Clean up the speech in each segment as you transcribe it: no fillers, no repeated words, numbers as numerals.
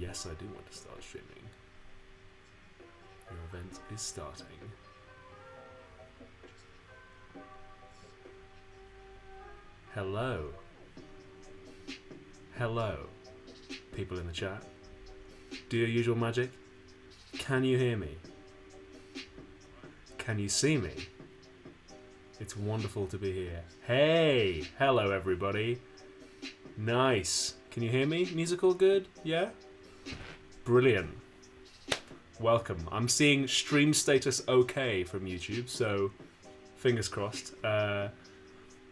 Yes, I do want to start streaming. Your event is starting. Hello. Hello, people in the chat. Do your usual magic. Can you hear me? Can you see me? It's wonderful to be here. Hey! Hello, everybody. Nice. Can you hear me? Musical good? Yeah? Brilliant. Welcome. I'm seeing stream status okay from YouTube, so fingers crossed.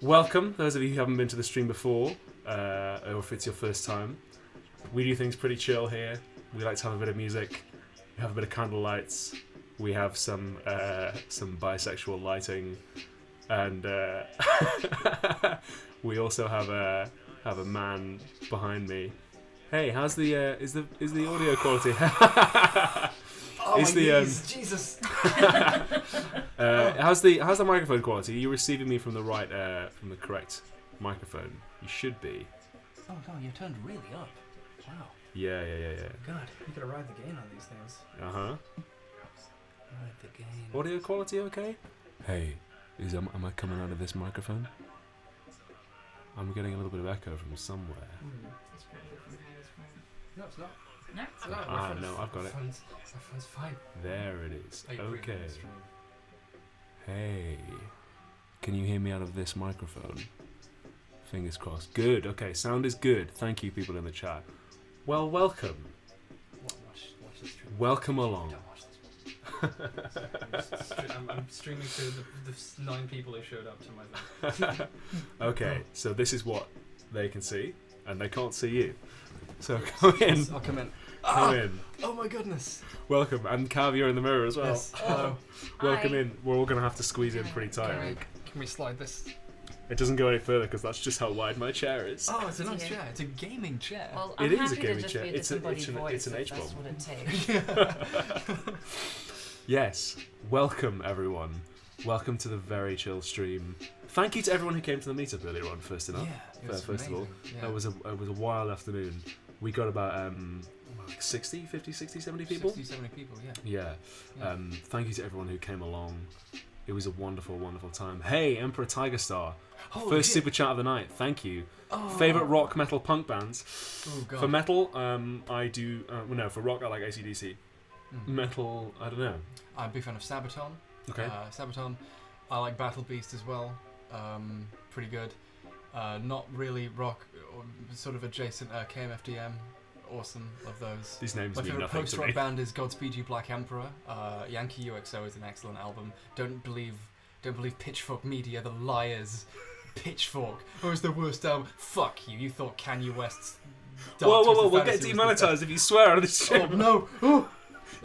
Welcome, those of you who haven't been to the stream before, or if it's your first time. We do things pretty chill here. We like to have a bit of music. We have a bit of candle lights. We have some bisexual lighting, and we also have a man behind me. Hey, how's the is the audio quality? Oh is my the knees, Jesus! how's the microphone quality? Are you receiving me from the right from the correct microphone? You should be. Oh god, you turned really up. Wow. Yeah. God, you gotta ride the gain on these things. Uh-huh. Ride the gain. Audio quality okay? Hey, am I coming out of this microphone? I'm getting a little bit of echo from somewhere. It's probably from Harry's phone. No, it's not. No? It's not. Ah, no, I've got it. My phone's fine. There it is. Are you Okay. bringing the stream? Hey, can you hear me out of this microphone? Fingers crossed. Good. Okay, sound is good. Thank you, people in the chat. Well, welcome. Watch this stream. Welcome along. Don't watch this one. I'm streaming to the 9 people who showed up to my thing. Okay, so this is what they can see, and they can't see you. So come in. I'll come in. Come in. Oh my goodness. Welcome. And Cav, you're in the mirror as well. Yes. Hello. Welcome Hi. in. We're all going to have to squeeze in pretty tight. Can Can we slide this? It doesn't go any further because that's just how wide my chair is. Oh, it's a nice Yeah. chair. It's a gaming chair. Well, It I'm is a happy gaming to just chair. be a It's an disembodied voice if H-bomb. that's what it takes. Yes. Welcome, everyone. Welcome to the very chill stream. Thank you to everyone who came to the meetup earlier on, first enough. Yeah, it was First of all. amazing. Yeah. It was a wild afternoon. We got about like 60, 50, 60, 70 people. 60, 70 people, yeah. Yeah. Yeah. Thank you to everyone who came along. It was a wonderful, wonderful time. Hey, Emperor Tiger Star. Holy First shit. super chat of the night. Thank you. Oh. Favorite rock, metal, punk bands? Oh, God. For metal, I do. Well, no, for rock, I like AC/DC. Mm. Metal, I don't know. I'm a big fan of Sabaton. Okay. Sabaton. I like Battle Beast as well. Pretty good. Not really rock, or sort of adjacent. KMFDM. Awesome. Love those. These names My mean favorite nothing to post-rock me. band is Godspeed You Black Emperor. Yankee UXO is an excellent album. Don't believe Pitchfork Media, the liars. Pitchfork. Oh, it's the worst album. Fuck you. You thought Kanye West's Dark Whoa! Twisted We'll get Fantasy was the demonetized if you swear on this best. stream. Oh no! Oh.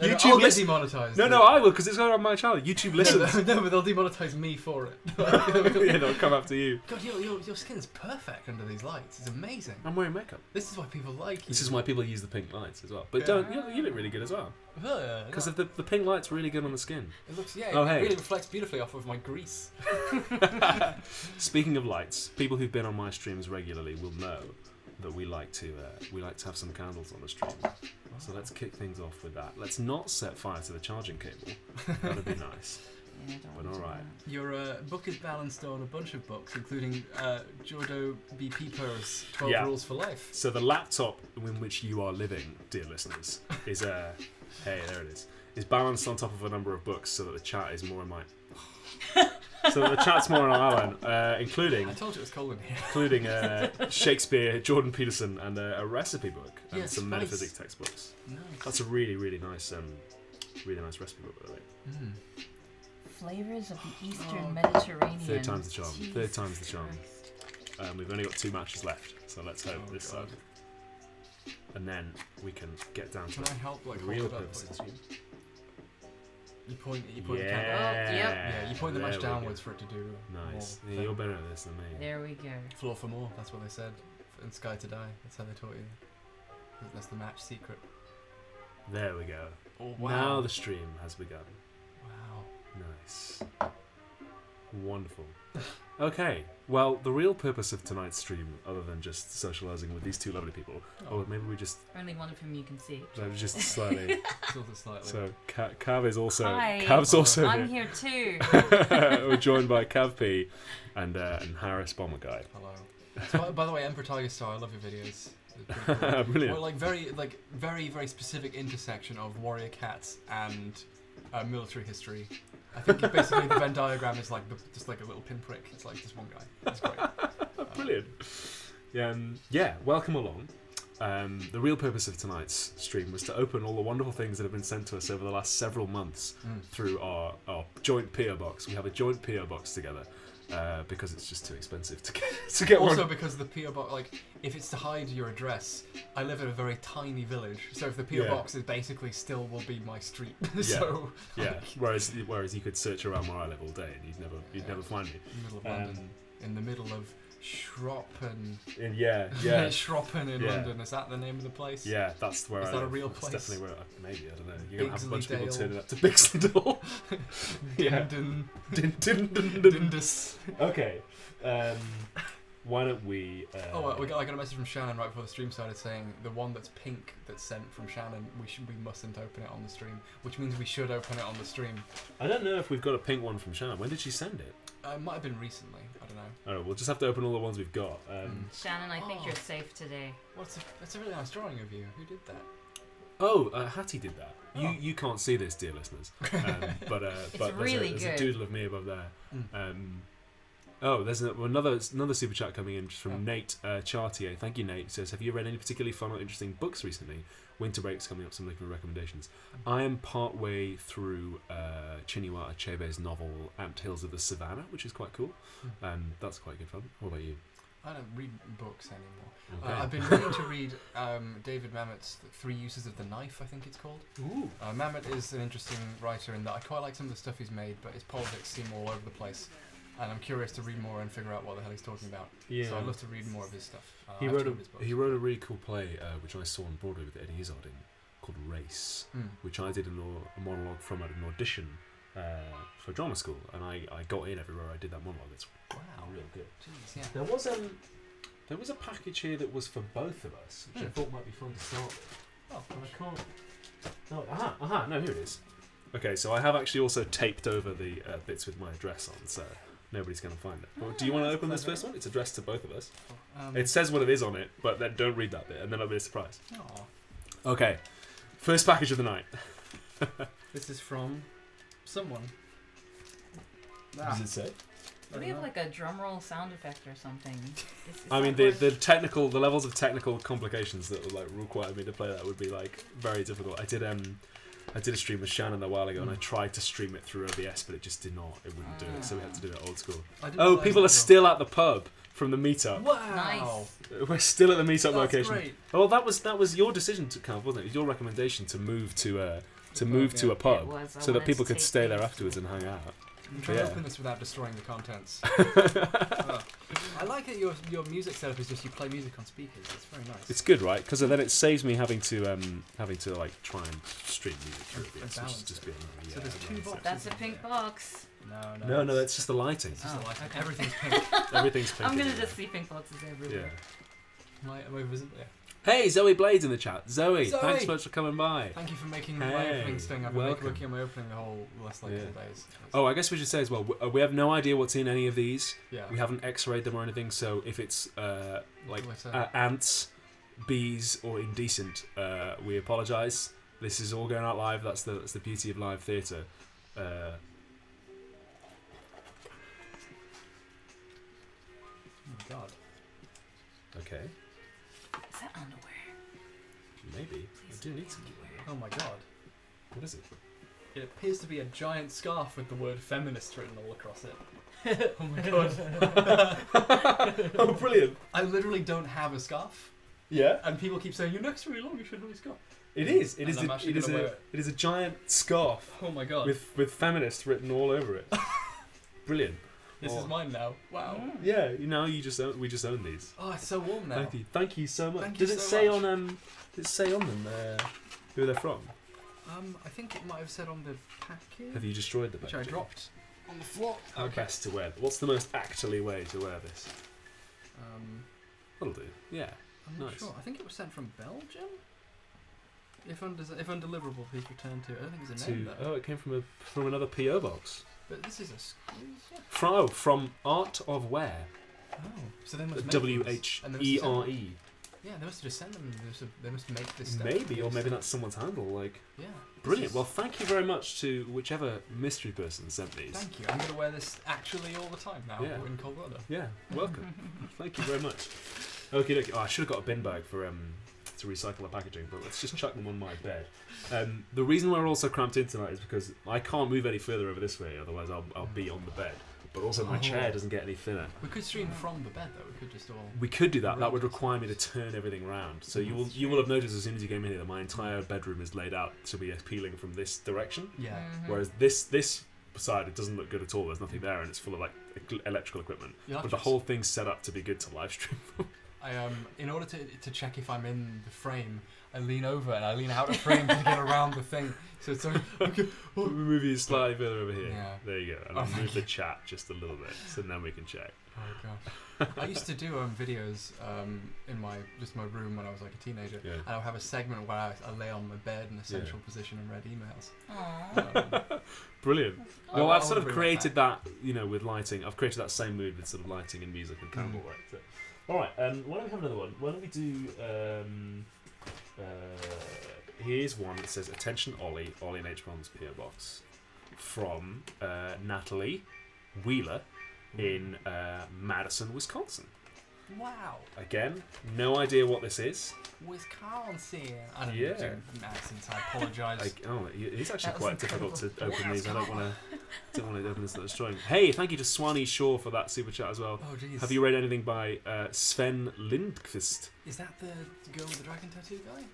YouTube I'll get listen- demonetized. No, I will because it's going on my channel. YouTube listens. No, but they'll demonetize me for it. Yeah, they'll come after you. God, your skin's perfect under these lights. It's amazing. I'm wearing makeup. This is why people like you. This is why people use the pink lights as well. But Yeah. don't you look really good as well because Because the pink light's really good on the skin. it looks, Oh, it hey. really reflects beautifully off of my grease. Speaking of lights, people who've been on my streams regularly will know that we like to have some candles on the stream. So let's kick things off with that. Let's not set fire to the charging cable. That'd be nice. Yeah, don't But want to do alright. that. Your book is balanced on a bunch of books, including Jordo B. Peeper's 12 Yeah. Rules for Life. So the laptop in which you are living, dear listeners, is hey, there it is balanced on top of a number of books so that the chat is more in my so that the chat's more on our line, including I told you it was cold in here. including Shakespeare, Jordan Peterson, and a recipe book and Yes, some nice. metaphysics textbooks. Nice. That's a really nice recipe book, by the way. Mm. Flavors of the Eastern Oh, Mediterranean. Third time's the charm. Jesus Third time's the charm. Christ. We've only got 2 matches left, so let's hope Oh, this God. and then we can get down to Can I help like hold real it up? purposes. You point the candle. Yeah, Yeah, you point the match there we go. downwards for it to do Nice. more Yeah, you're thing. better at this than me. There we go. Floor for more, that's what they said. In Sky to Die, that's how they taught you. That's the match secret. There we go. Oh, Now the stream has begun. Wow. Nice. Wonderful. Okay. Well, the real purpose of tonight's stream, other than just socialising with these two lovely people, or maybe we just Only one of whom you can see. just slightly. Sort of slightly. So Cav is also. Hi. Cav's also I'm here. here too. We're joined by Cav P and Harris Bomber Guy. Hello. So, by the way, Emperor Tiger Star, I love your videos. They're pretty cool. Brilliant. Well, very specific intersection of warrior cats and military history. I think basically the Venn diagram is like just like a little pinprick. It's like just one guy. It's great. Brilliant. Yeah, welcome along. The real purpose of tonight's stream was to open all the wonderful things that have been sent to us over the last several months through our joint PO box. We have a joint PO box together because it's just too expensive to get Also, one. because the PO box, like, if it's to hide your address, I live in a very tiny village, so if the PO Yeah. box is basically still will be my street. Yeah. So Yeah. Whereas you could search around where I live all day and you'd never find me. in the middle of London, in the middle of Shroppen. Yeah. Shroppen in Yeah. London. Is that the name of the place? Yeah, that's where Is I that a live. real That's place? definitely where maybe, I don't know. You're going to have a bunch of people Bigsley turning up to Bixley Yeah. Dindon. Dindon. Dindus. Okay. Why don't we... I got a message from Shannon right before the stream started saying the one that's pink that's sent from Shannon, we mustn't open it on the stream, which means we should open it on the stream. I don't know if we've got a pink one from Shannon. When did she send it? It might have been recently. I don't know. Oh, we'll just have to open all the ones we've got. Shannon, I think Oh. you're safe today. That's a really nice drawing of you. Who did that? Hattie did that. Oh. You can't see this, dear listeners. But there's, really there's a good. doodle of me above there. There's another super chat coming in from Nate Chartier. Thank you, Nate. He says, have you read any particularly fun or interesting books recently? Winter break's coming up, so I'm looking for recommendations. I am partway through Chinua Achebe's novel Ant Hills of the Savannah, which is quite cool. That's quite good fun. What about you? I don't read books anymore. Okay. I've been meaning to read David Mamet's Three Uses of the Knife, I think it's called. Ooh. Mamet is an interesting writer in that I quite like some of the stuff he's made, but his politics seem all over the place. And I'm curious to read more and figure out what the hell he's talking about. Yeah. So I'd love to read more of his stuff. He I have wrote to read his books. he wrote a really cool play which I saw on Broadway with Eddie Izzard in called Race, which I did a monologue from at an audition for drama school, and I got in everywhere I did that monologue. It's Wow. real good. Jeez, yeah. There was a package here that was for both of us, which I thought might be fun to start with. Oh, But I can't. No, here it is. Okay, so I have actually also taped over the bits with my address on, so nobody's going to find it. But do you want to open this first one? It's addressed to both of us. It says what it is on it, but then don't read that bit, and then it'll be a surprise. Aw. Okay, first package of the night. This is from someone. What does it say? Do we have like a drum roll sound effect or something? Is I mean, that the levels of technical complications that would like require me to play that would be like very difficult. I did a stream with Shannon a while ago, and I tried to stream it through OBS, but it just did not. It wouldn't do it, so we had to do it old school. Oh, people are still at the pub from the meetup. Wow. Nice. We're still at the meetup That's location. great. Oh, that was your decision to come, wasn't it? It was your recommendation to move to a yeah. a pub It was. I so that wanted people to could take stay there things. afterwards and hang out. I'm trying Yeah. to open this without destroying the contents. I like that your music setup is just you play music on speakers. It's very nice. It's good, right? Because then it saves me having to like try and stream music through And OBS, which balance is just it. being annoying. So there's two balance it. boxes. That's a pink box. No, that's just the lighting. It's just Oh, like okay. everything's pink. Everything's pink. I'm gonna in just there. see pink boxes Yeah. everywhere. Am I visible? Yeah. Hey, Zoe Blades in the chat. Zoe, Zoe! thanks so much for coming by. Thank you for making Hey, my opening thing. I've been welcome. working on my opening the whole last like Yeah. 4 days. Oh, I guess we should say as well, we have no idea what's in any of these. Yeah. We haven't x-rayed them or anything, so if it's like Glitter. ants, bees, or indecent, we apologise. This is all going out live. That's the beauty of live theatre. Oh my god. Okay, Is that underwear? maybe. I do need some. Oh my god. What is it? It appears to be a giant scarf with the word feminist written all across it. Oh my god. Oh, brilliant! I literally don't have a scarf. Yeah, And people keep saying, your neck's really long, you should have a scarf. it is. It And is. I'm actually gonna wear it. It is a giant scarf Oh my god. with feminist written all over it. Brilliant. This Oh. is mine now. Wow. Yeah, we just own these. Oh, it's so warm now. Thank you so much. Thank you Does it so say much. on Does it say on them who they're from? I think it might have said on the package, Have you destroyed the which I packaging? dropped. on the floor. How best to wear? What's the most actually way to wear this? That'll do. Yeah. I'm not Nice. sure. I think it was sent from Belgium. If undeliverable, please return to. I don't think it's a name though. Oh, it came from another PO box. But this is a squeeze. Yeah. From Art of Wear. Oh, so they must make W these, H and they must E send R them. E. Yeah, they must have just sent them. They must make this stuff. Maybe, or maybe that's someone's handle. Like, Yeah. brilliant. Well, thank you very much to whichever mystery person sent these. Thank you. I'm going to wear this actually all the time now Yeah. in cold weather. Yeah, welcome. Thank you very much. Okay, look. Oh, I should have got a bin bag for to recycle the packaging, but let's just chuck them on my bed. The reason we're also cramped in tonight is because I can't move any further over this way, otherwise I'll be on the bed. But also my chair doesn't get any thinner. We could stream from the bed though. We could just all. We could do that. That would require me to turn everything around. So you will have noticed as soon as you came in here that my entire bedroom is laid out to be appealing from this direction. Yeah. Whereas this side, it doesn't look good at all. There's nothing there, and it's full of like electrical equipment. You'll have But to the whole thing's set up to be good to live stream. I in order to check if I'm in the frame, I lean over and I lean out of frame to get around the thing. So it's like, okay. We move you slightly further over here. Yeah. There you go. And I'll move the chat just a little bit, so then we can check. Oh gosh. I used to do videos in my room when I was like a teenager, Yeah. and I'll have a segment where I lay on my bed in a central position and read emails. Aww. Brilliant. I- Well, I I've sort wanna of bring created that, with lighting. I've created that same mood with sort of lighting and music and candlework. So. All right. Why don't we have another one? Why don't we do? Here's one that says, "Attention, Ollie and H Bomb's PO box," from Natalie Wheeler in Madison, Wisconsin. Wow. Again, no idea what this is. Wisconsin. I don't Yeah. know accents. I apologise. It's actually That was quite difficult to incredible. open these. I don't want to open this. That's destroying. Hey, thank you to Swanee Shaw for that super chat as well. Oh jeez. Have you read anything by Sven Lindqvist? Is that the girl with the dragon tattoo guy?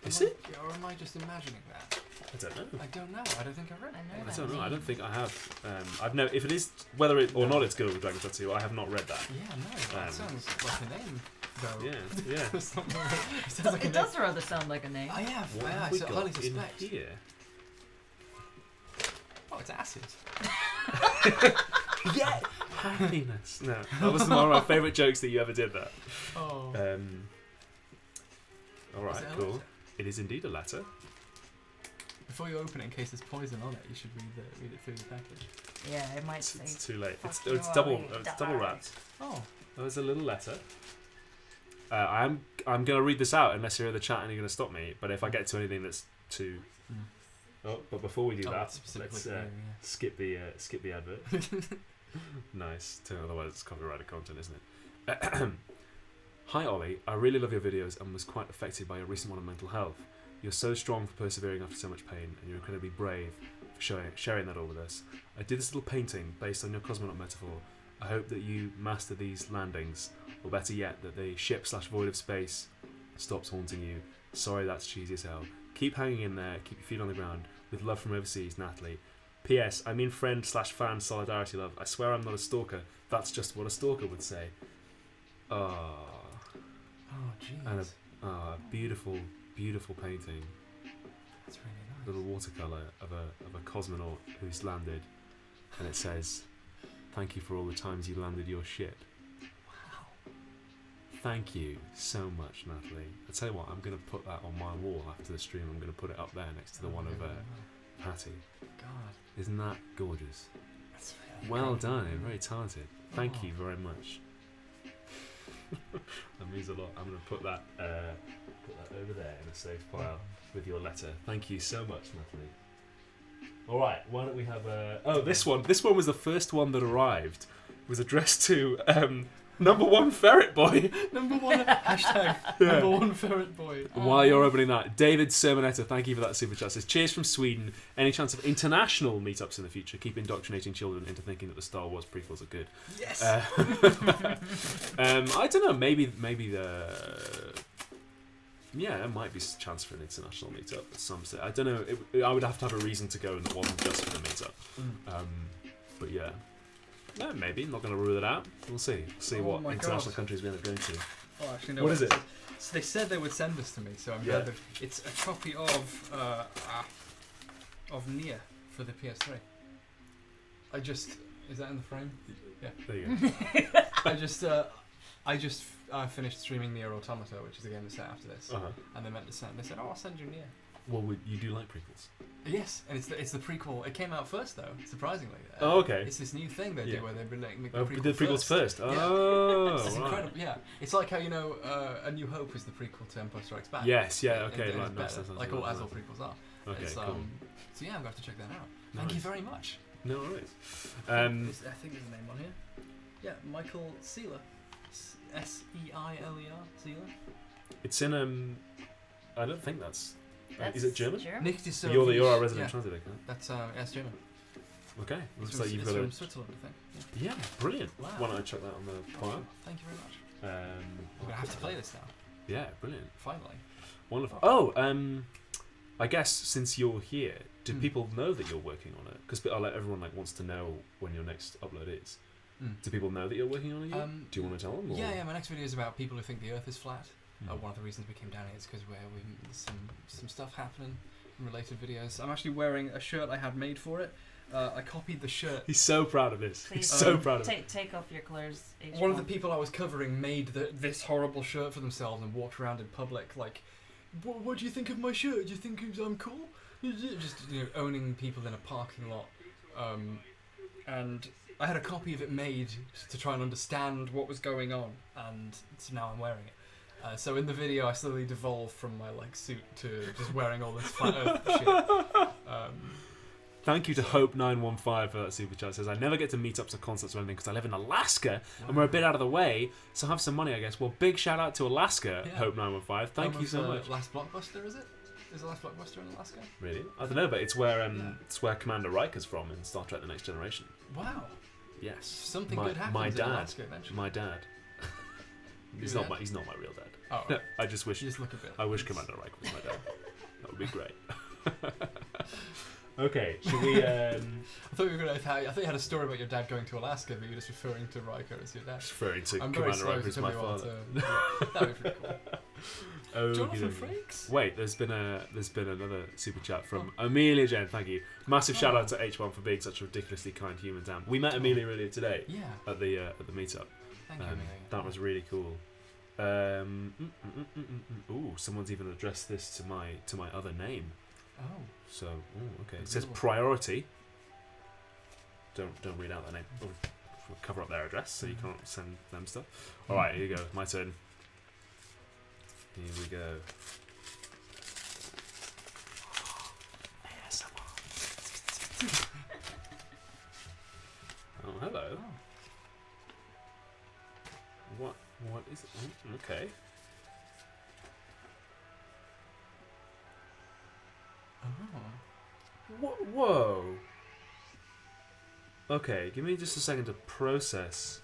Is it? Or am I just imagining that? I don't know. I don't know. I don't think I've read I know I that don't know. I name. don't think I have. I've no. If it is whether it or not, it's Girl with Dragon Tattoo. I have not read that. Yeah, no. That sounds like a name, though. Yeah, yeah. Something like- it sounds like a It does rather sound like a name. I have. What I have we so got highly in suspect. here? Oh, it's acid. Yeah. Happiness. No, that was one of my favourite jokes that you ever did. That. Oh. All right, Is it a cool. letter? It is indeed a letter. Before you open it, in case there's poison on it, you should read it through the package. Yeah, it might It's say. too late. Fuck It's you, double. Ollie, It's double die. wrapped. Oh. There's a little letter. I'm going to read this out unless you're in the chat and you're going to stop me. But if I get to anything that's too, but before we do Oh, that, specifically let's for you, skip the advert. Nice. Otherwise, it's copyrighted content, isn't it? Hi Ollie, I really love your videos and was quite affected by your recent one on mental health. You're so strong for persevering after so much pain, and you're incredibly brave for sharing that all with us. I did this little painting based on your cosmonaut metaphor. I hope that you master these landings, or better yet, that the ship/void of space stops haunting you. Sorry, that's cheesy as hell. Keep hanging in there, keep your feet on the ground. With love from overseas, Natalie. P.S. I mean friend/fan solidarity love. I swear I'm not a stalker. That's just what a stalker would say. Oh, jeez. And a beautiful, beautiful painting. That's really nice. Little watercolour of a cosmonaut who's landed, and it says, "Thank you for all the times you landed your ship." Wow. Thank you so much, Natalie. I tell you what, I'm going to put that on my wall after the stream. I'm going to put it up there next to the one of Patty. God. Isn't that gorgeous? That's really Well great. done, very talented. Thank Oh. you very much. That means a lot. I'm going to put that over there in a safe pile with your letter. Thank you so much, Natalie. All right, why don't we have this one. This one was the first one that arrived. It was addressed to number one ferret boy. Number one hashtag. Number one ferret boy. While you're opening that, David Sermonetta, thank you for that super chat. Says, cheers from Sweden. Any chance of international meetups in the future? Keep indoctrinating children into thinking that the Star Wars prequels are good. Yes. I don't know. Maybe the. Yeah, there might be a chance for an international meetup at some stage. I don't know. I would have to have a reason to go, and that wasn't just for the meetup. But yeah. No, maybe. Not going to rule it out. We'll see. Oh what my international God. countries we end up going to. Oh, actually, no. What is it? So they said they would send this to me, so I'm Yeah. glad that it's a copy of Nier for the PS3. Is that in the frame? There you go. I just finished streaming Nier Automata, which is the game that's set after this. Uh-huh. And they meant to send. They said, "Oh, I'll send you Nier." Well, you do like prequels. Yes, and it's the prequel. It came out first though, surprisingly. Oh, okay. It's this new thing they do where they make the Oh, prequel the prequels first. Yeah. Oh, It's right. incredible. Yeah, it's like how A New Hope is the prequel to Empire Strikes Back. Yes, yeah, And okay. it's Like, better, nice, like all as all prequels are. Okay, It's, cool. So yeah, I'm going to check that out. Thank you Nice. very much. No worries. I think there's a name on here. Yeah, Michael Seeler. Seiler. Seeler. It's in I don't think that's. Is it German? Nick de Service. You're our resident Yeah, translator. Huh? that's German. Okay, It's looks from, like you've it's got from a. Switzerland, I think. Yeah, brilliant. Wow. Why don't I check that on the file? Thank you very much. We're We're gonna have to play this now. Yeah, brilliant. Finally. Wonderful. Oh, I guess since you're here, do Hmm. people know that you're working on it? Because everyone wants to know when your next upload is. Do people know that you're working on it yet? Do you want to tell them? Or? Yeah. My next video is about people who think the Earth is flat. Mhm. One of the reasons we came down here is because there's some stuff happening in related videos. I'm actually wearing a shirt I had made for it. I copied the shirt. He's so proud of this. Please He's so proud of it. take off your clothes. One of the people I was covering made this horrible shirt for themselves and walked around in public like, what do you think of my shirt? Do you think I'm cool? Just owning people in a parking lot. And I had a copy of it made to try and understand what was going on, and so now I'm wearing it. So in the video, I slowly devolved from my suit to just wearing all this flat Earth shit. Thank you to Hope915 for that super chat. It says, I never get to meet up to concerts or anything because I live in Alaska and we're a bit out of the way, so have some money, I guess. Well, big shout out to Alaska, Yeah. Hope915. Thank you so much. Last Blockbuster, is it? Is the Last Blockbuster in Alaska? Really? I don't know, but it's where Commander Riker's from in Star Trek: The Next Generation. Wow. Yes. Something my, good happens my in dad. Alaska eventually. My dad. He's Your not dad? he's not my real dad. Oh, I just wish you just look a bit. I wish Commander Riker was my dad. That would be great. Okay, should we I thought you were gonna. I thought you had a story about your dad going to Alaska, but you're just referring to Riker as your dad. referring to I'm very Commander slow Riker to as tell my me what father? that'd be pretty cool. Jonathan Okey-dokey. Frakes? Wait, there's been another super chat from Amelia Jen. Thank you. Massive shout out to H1 for being such a ridiculously kind human. Damn, we met Amelia earlier today Yeah. at the meetup. Thank you, Amelia. That was really cool. Ooh, someone's even addressed this to my other name. Oh. So, okay. It says Cool. priority. Don't read out their name. We'll cover up their address so you can't send them stuff. All right, here you go. My turn. Here we go. Oh, hello. Oh. What is it? Okay. Oh. Whoa. Okay, give me just a second to process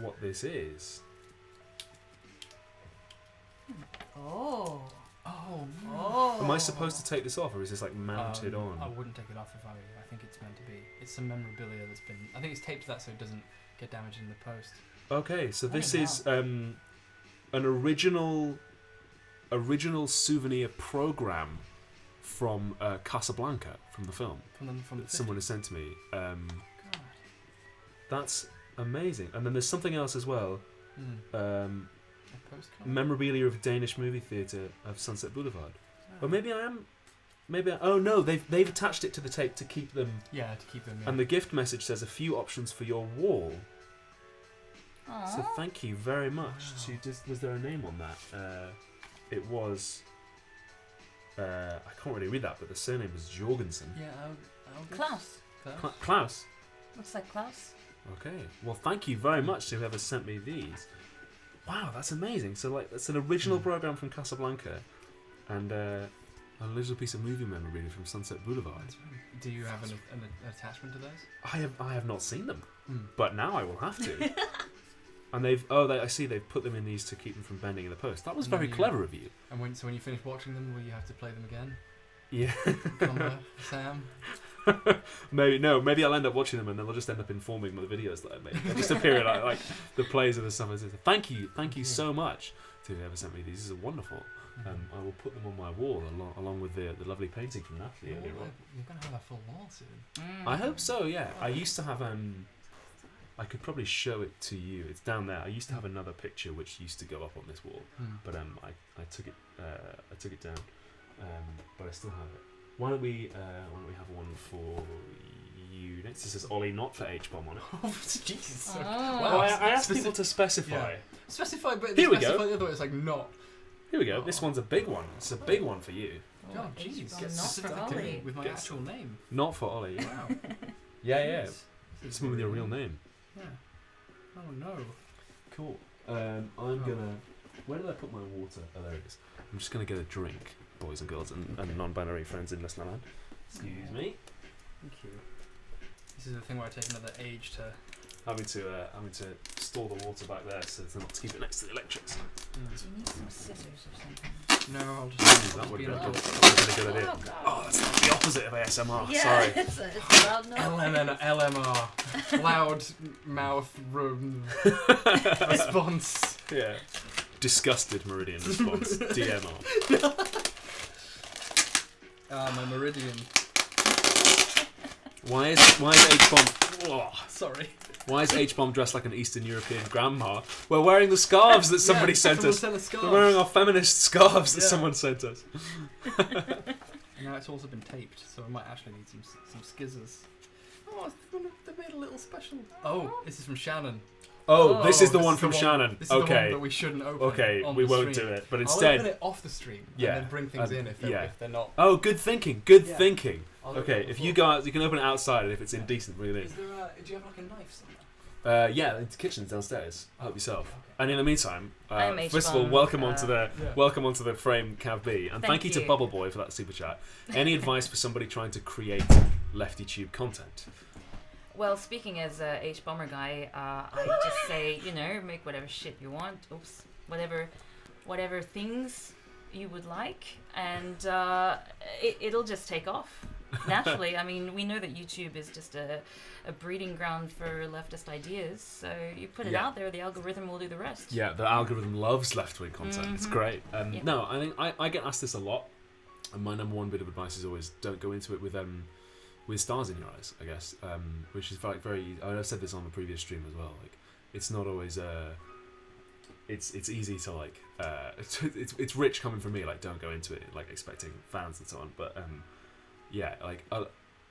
what this is. Oh. Oh. Oh. Am I supposed to take this off, or is this like mounted I on? wouldn't take it off if I were you. I think it's meant to be. It's some memorabilia that's been. I think it's taped to that so it doesn't get damaged in the post. Okay, so this Oh, is an original souvenir program from Casablanca, from the film. From the That someone has sent to me. God. That's amazing. And then there's something else as well. A postcard. Memorabilia of Danish movie theatre of Sunset Boulevard. Oh. Or maybe I am. Oh no, they've attached it to the tape to keep them. Yeah, to keep them. Yeah. And the gift message says a few options for your wall. Aw. So thank you very much. Wow. Was there a name on that? It was. I can't really read that, but the surname was Jorgensen. Yeah. Klaus. Klaus. Looks like Klaus. Okay. Well, thank you very much to whoever sent me these. Wow, that's amazing. So that's an original program from Casablanca, and a little piece of movie memorabilia from Sunset Boulevard. Do you have an attachment to those? I have not seen them, Hmm. but now I will have to. And I see they've put them in these to keep them from bending in the post. That was And very then you- clever of you. And when you finish watching them, will you have to play them again? Yeah. Combo, Sam. Maybe I'll end up watching them and then they'll just end up informing the videos that I made. They'll just appear in like the plays of the summer. Thank you so much to whoever sent me these. These are wonderful. I will put them on my wall along with the lovely painting from Natalie earlier on. You're gonna have a full wall soon. I hope so. Yeah, I used to have I could probably show it to you. It's down there. I used to have another picture which used to go up on this wall, but I took it down. But I still have it. Why don't we have one for you next? This says Ollie, not for H-bomb on it. Oh, Jesus. Oh. Well, I asked people to specify. Yeah. Specify, but Here we specify go. the other way. It's like not. Here we go. This one's a big one. It's a big one for you. Oh, jeez. H-bomb, Get not specific for Ollie. with my Get actual name. Not for Ollie. Yeah, Wow. yeah. Jeez. It's with your real name. Yeah. Oh no. Cool. I'm gonna. Where did I put my water? Oh, there it is. I'm just gonna get a drink, boys and girls, and non-binary friends in listener land. Excuse me. Thank you. This is the thing where I take another age to. Having to store the water back there so as not to keep it next to the electrics. Do you need some scissors or something? No, I'll just. That would be be a an good, adult. a good idea. Oh, God. Oh, that's not the opposite of ASMR. Yeah, Sorry. it's a loud noise. LMR. Loud mouth room response. Yeah. Disgusted Meridian response. DMR. My meridian. Why is H-bomb? Oh, Sorry. why is H-bomb dressed like an Eastern European grandma? We're wearing the scarves that somebody sent someone us. sent us scarves. We're wearing our feminist scarves that Yeah. someone sent us. Now it's also been taped, so I might actually need some skizzers. Oh, they made a little special. Oh, this is from Shannon. Oh, this is the this one is from Shannon. This is the one Okay. that we shouldn't open. Okay, on we the won't stream. do it. But I'll open instead. it off the stream Yeah, and then bring things in if they're not. Oh, good thinking. Good Yeah. thinking. I'll open Okay, it if you before. guys, you can open it outside, and if it's indecent, bring it Is in. there do you have like a knife somewhere? Yeah, the kitchen's downstairs. Help yourself. Okay. And in the meantime, I'm first of all, H-bomb, welcome onto the Yeah. welcome onto the frame, Cav B, and thank you to you. Bubble Boy for that super chat. Any advice for somebody trying to create Lefty Tube content? Well, speaking as a H-bomber guy, I just say, make whatever shit you want. Oops. Whatever things you would like, and it'll just take off naturally. I mean, we know that YouTube is just a breeding ground for leftist ideas. So you put it Yeah. out there, the algorithm will do the rest. Yeah, the algorithm loves left-wing content. It's Mhm. great. Yeah. No, I think I get asked this a lot, and my number one bit of advice is always don't go into it with stars in your eyes. I guess, which is like very. I mean, I've said this on the previous stream as well. Like, it's not always. It's easy to like. It's rich coming from me. Like, don't go into it like expecting fans and so on. But yeah, like.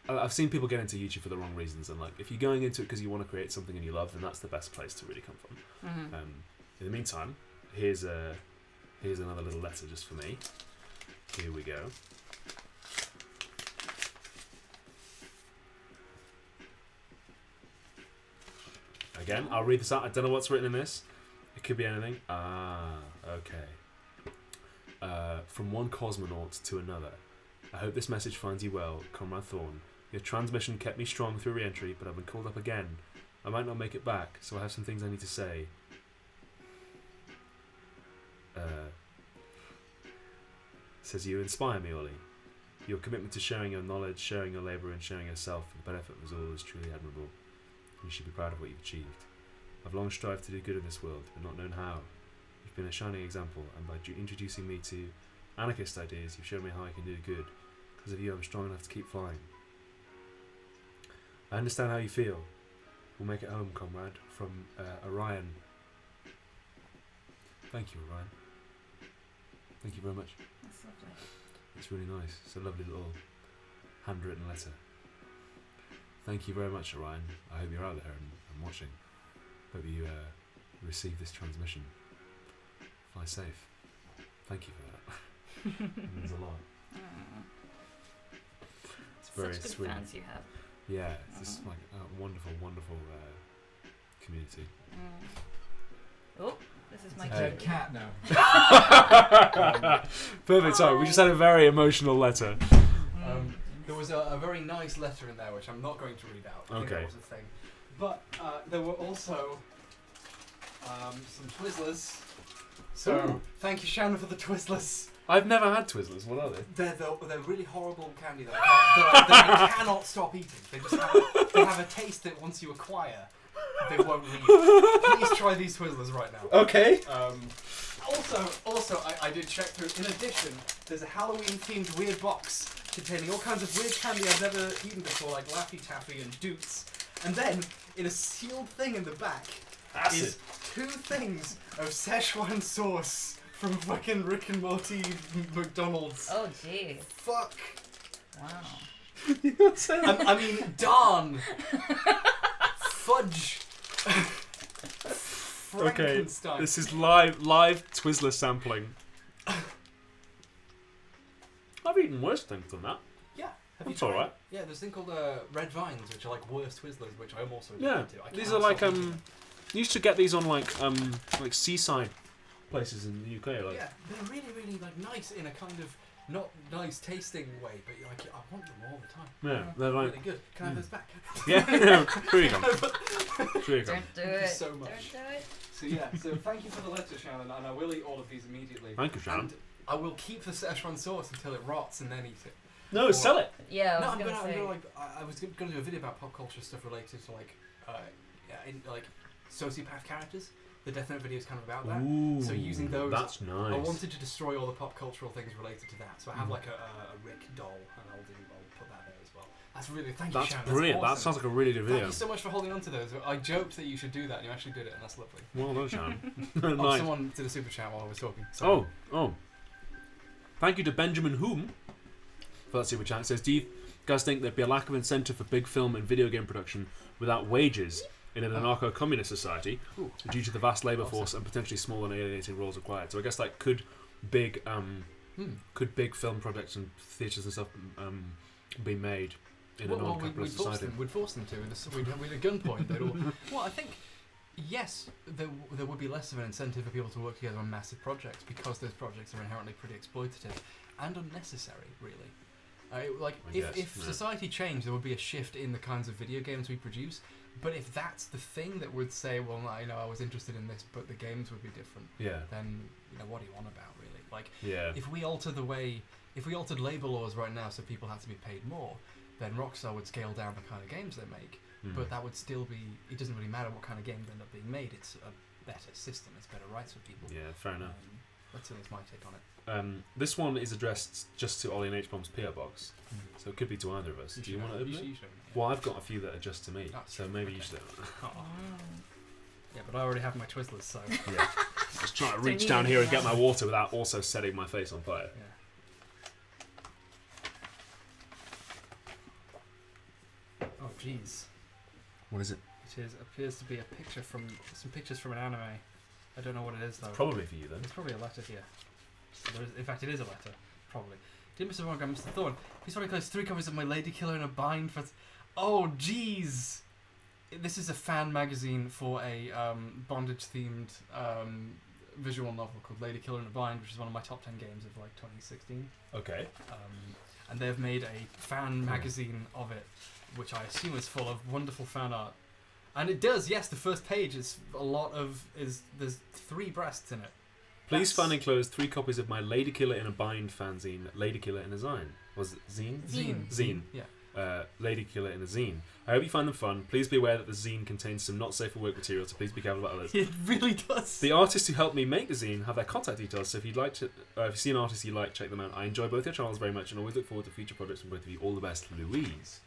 I've seen people get into YouTube for the wrong reasons, and like if you're going into it because you want to create something and you love, then that's the best place to really come from. Mm-hmm. In the meantime, here's another little letter just for me. Here we go. Again, I'll read this out. I don't know what's written in this. It could be anything. Okay. From one cosmonaut to another. I hope this message finds you well, Comrade Thorn. Your transmission kept me strong through re-entry, but I've been called up again. I might not make it back, so I have some things I need to say. Says you inspire me, Ollie. Your commitment to sharing your knowledge, sharing your labour, and sharing yourself for the benefit of us all is truly admirable. You should be proud of what you've achieved. I've long strived to do good in this world, but not known how. You've been a shining example, and by introducing me to anarchist ideas, you've shown me how I can do good. Because of you, I'm strong enough to keep flying. I understand how you feel. We'll make it home, comrade. From Orion. Thank you, Orion. Thank you very much. That's lovely. It's really nice. It's a lovely little handwritten letter. Thank you very much, Orion. I hope you're out there and watching. Hope you receive this transmission. Fly safe. Thank you for that. It means a lot. It's very Such good sweet. fans you have. Yeah, it's just like a wonderful, wonderful community. Oh, this is my Hey. kid. Cat now. Perfect. Sorry, we just had a very emotional letter. There was a very nice letter in there, which I'm not going to read out. I think Okay. that was the thing. But there were also some Twizzlers. So Ooh. thank you, Shannon, for the Twizzlers. I've never had Twizzlers. What are they? They're really horrible candy that I cannot stop eating. They have a taste that once you acquire, they won't leave. Please try these Twizzlers right now. Okay. Also, I did check through. In addition, there's a Halloween-themed weird box containing all kinds of weird candy I've never eaten before, like Laffy Taffy and Doots. And then, in a sealed thing in the back, Acid. is 2 things of Szechuan sauce from fucking Rick and Morty McDonald's. Oh, gee. Fuck. Wow. I mean, darn. Fudge. Okay, Frankenstein. this is live Twizzler sampling. I've eaten worse things than that. Yeah. Have That's you tried? alright. Yeah, there's a thing called Red Vines, which are like worse Twizzlers, which I'm also Yeah, addicted to. I these can't are like stop eating them. you used to get these on like seaside places in the UK. Like Yeah, they're really, really like nice in a kind of not nice tasting way, but like I want them all the time. yeah, they're like Really good. Can I have those back? yeah. Here you go. Here you go. Don't do Thank you it. so Don't much. do it. So yeah, so thank you for the letter, Shannon, and I will eat all of these immediately. Thank you, Shannon. And I will keep the Szechuan sauce until it rots and then eat it. No, sell it. Yeah, I No, was I'm gonna gonna, say. I'm gonna like I was gonna do a video about pop culture stuff related to like like sociopath characters. The Death Note video is kind of about that. Ooh, So using those, that's nice. I wanted to destroy all the pop cultural things related to that. So I have like a Rick doll, and I'll put that there as well. That's really thank you, That's Shannon. brilliant. That's That awesome. sounds like a really good Thank video. you so much for holding on to those. I joked that you should do that, and you actually did it, and that's lovely. Well done, Shannon. Oh, nice. someone did a super chat while I was talking. Sorry. Oh. Thank you to Benjamin Hume for that super chat. It says, do you guys think there'd be a lack of incentive for big film and video game production without wages in an anarcho-communist society Ooh. due to the vast labour Awesome. force and potentially small and alienating roles required? So I guess like could big film projects and theatres and stuff be made in a non-capitalist society? We'd force them to. We'd at gunpoint. They'd all. Well, I think yes, there would be less of an incentive for people to work together on massive projects because those projects are inherently pretty exploitative and unnecessary, really. If yeah. society changed, there would be a shift in the kinds of video games we produce. But if that's the thing that would say, well, I was interested in this, but the games would be different, Yeah. then what do you want about, really? Like, Yeah. if we altered labour laws right now so people had to be paid more, then Rockstar would scale down the kind of games they make. Mm. But that would still be. It doesn't really matter what kind of games end up being made. It's a better system. It's better rights for people. Yeah, fair enough. That's my take on it. This one is addressed just to Ollie and H-Bomb's PO box, so it could be to either of us. Do you want to open it? You should, Well, I've got a few that are just to me, That's so true, maybe okay. you should open it. Oh. Yeah, but I already have my Twizzlers, so. Yeah. Just trying to Don't reach need down here and anything get my water without also setting my face on fire. Yeah. Oh jeez. What is it? It appears to be some pictures from an anime. I don't know what it is though. Probably for you then. There's probably a letter here. In fact, it is a letter. Probably. Dear Mr. Wrong, Mr. Thorne, please find close 3 copies of my Lady Killer in a bind for. Oh jeez. This is a fan magazine for a bondage-themed visual novel called Lady Killer in a Bind, which is one of my top 10 games of like 2016. Okay. And they've made a fan magazine of it, which I assume is full of wonderful fan art. And it does, yes. The first page is there's 3 breasts in it. Please That's- find enclosed 3 copies of my Lady Killer in a Bind fanzine, Lady Killer in a Zine. Was it Zine? Zine. Zine. Yeah. Lady Killer in a Zine. I hope you find them fun. Please be aware that the zine contains some not safe for work material, so please be careful about others. It really does. The artists who helped me make the zine have their contact details, so if you'd like to, if you see an artist you like, check them out. I enjoy both your channels very much and always look forward to future projects from both of you. All the best, Louise.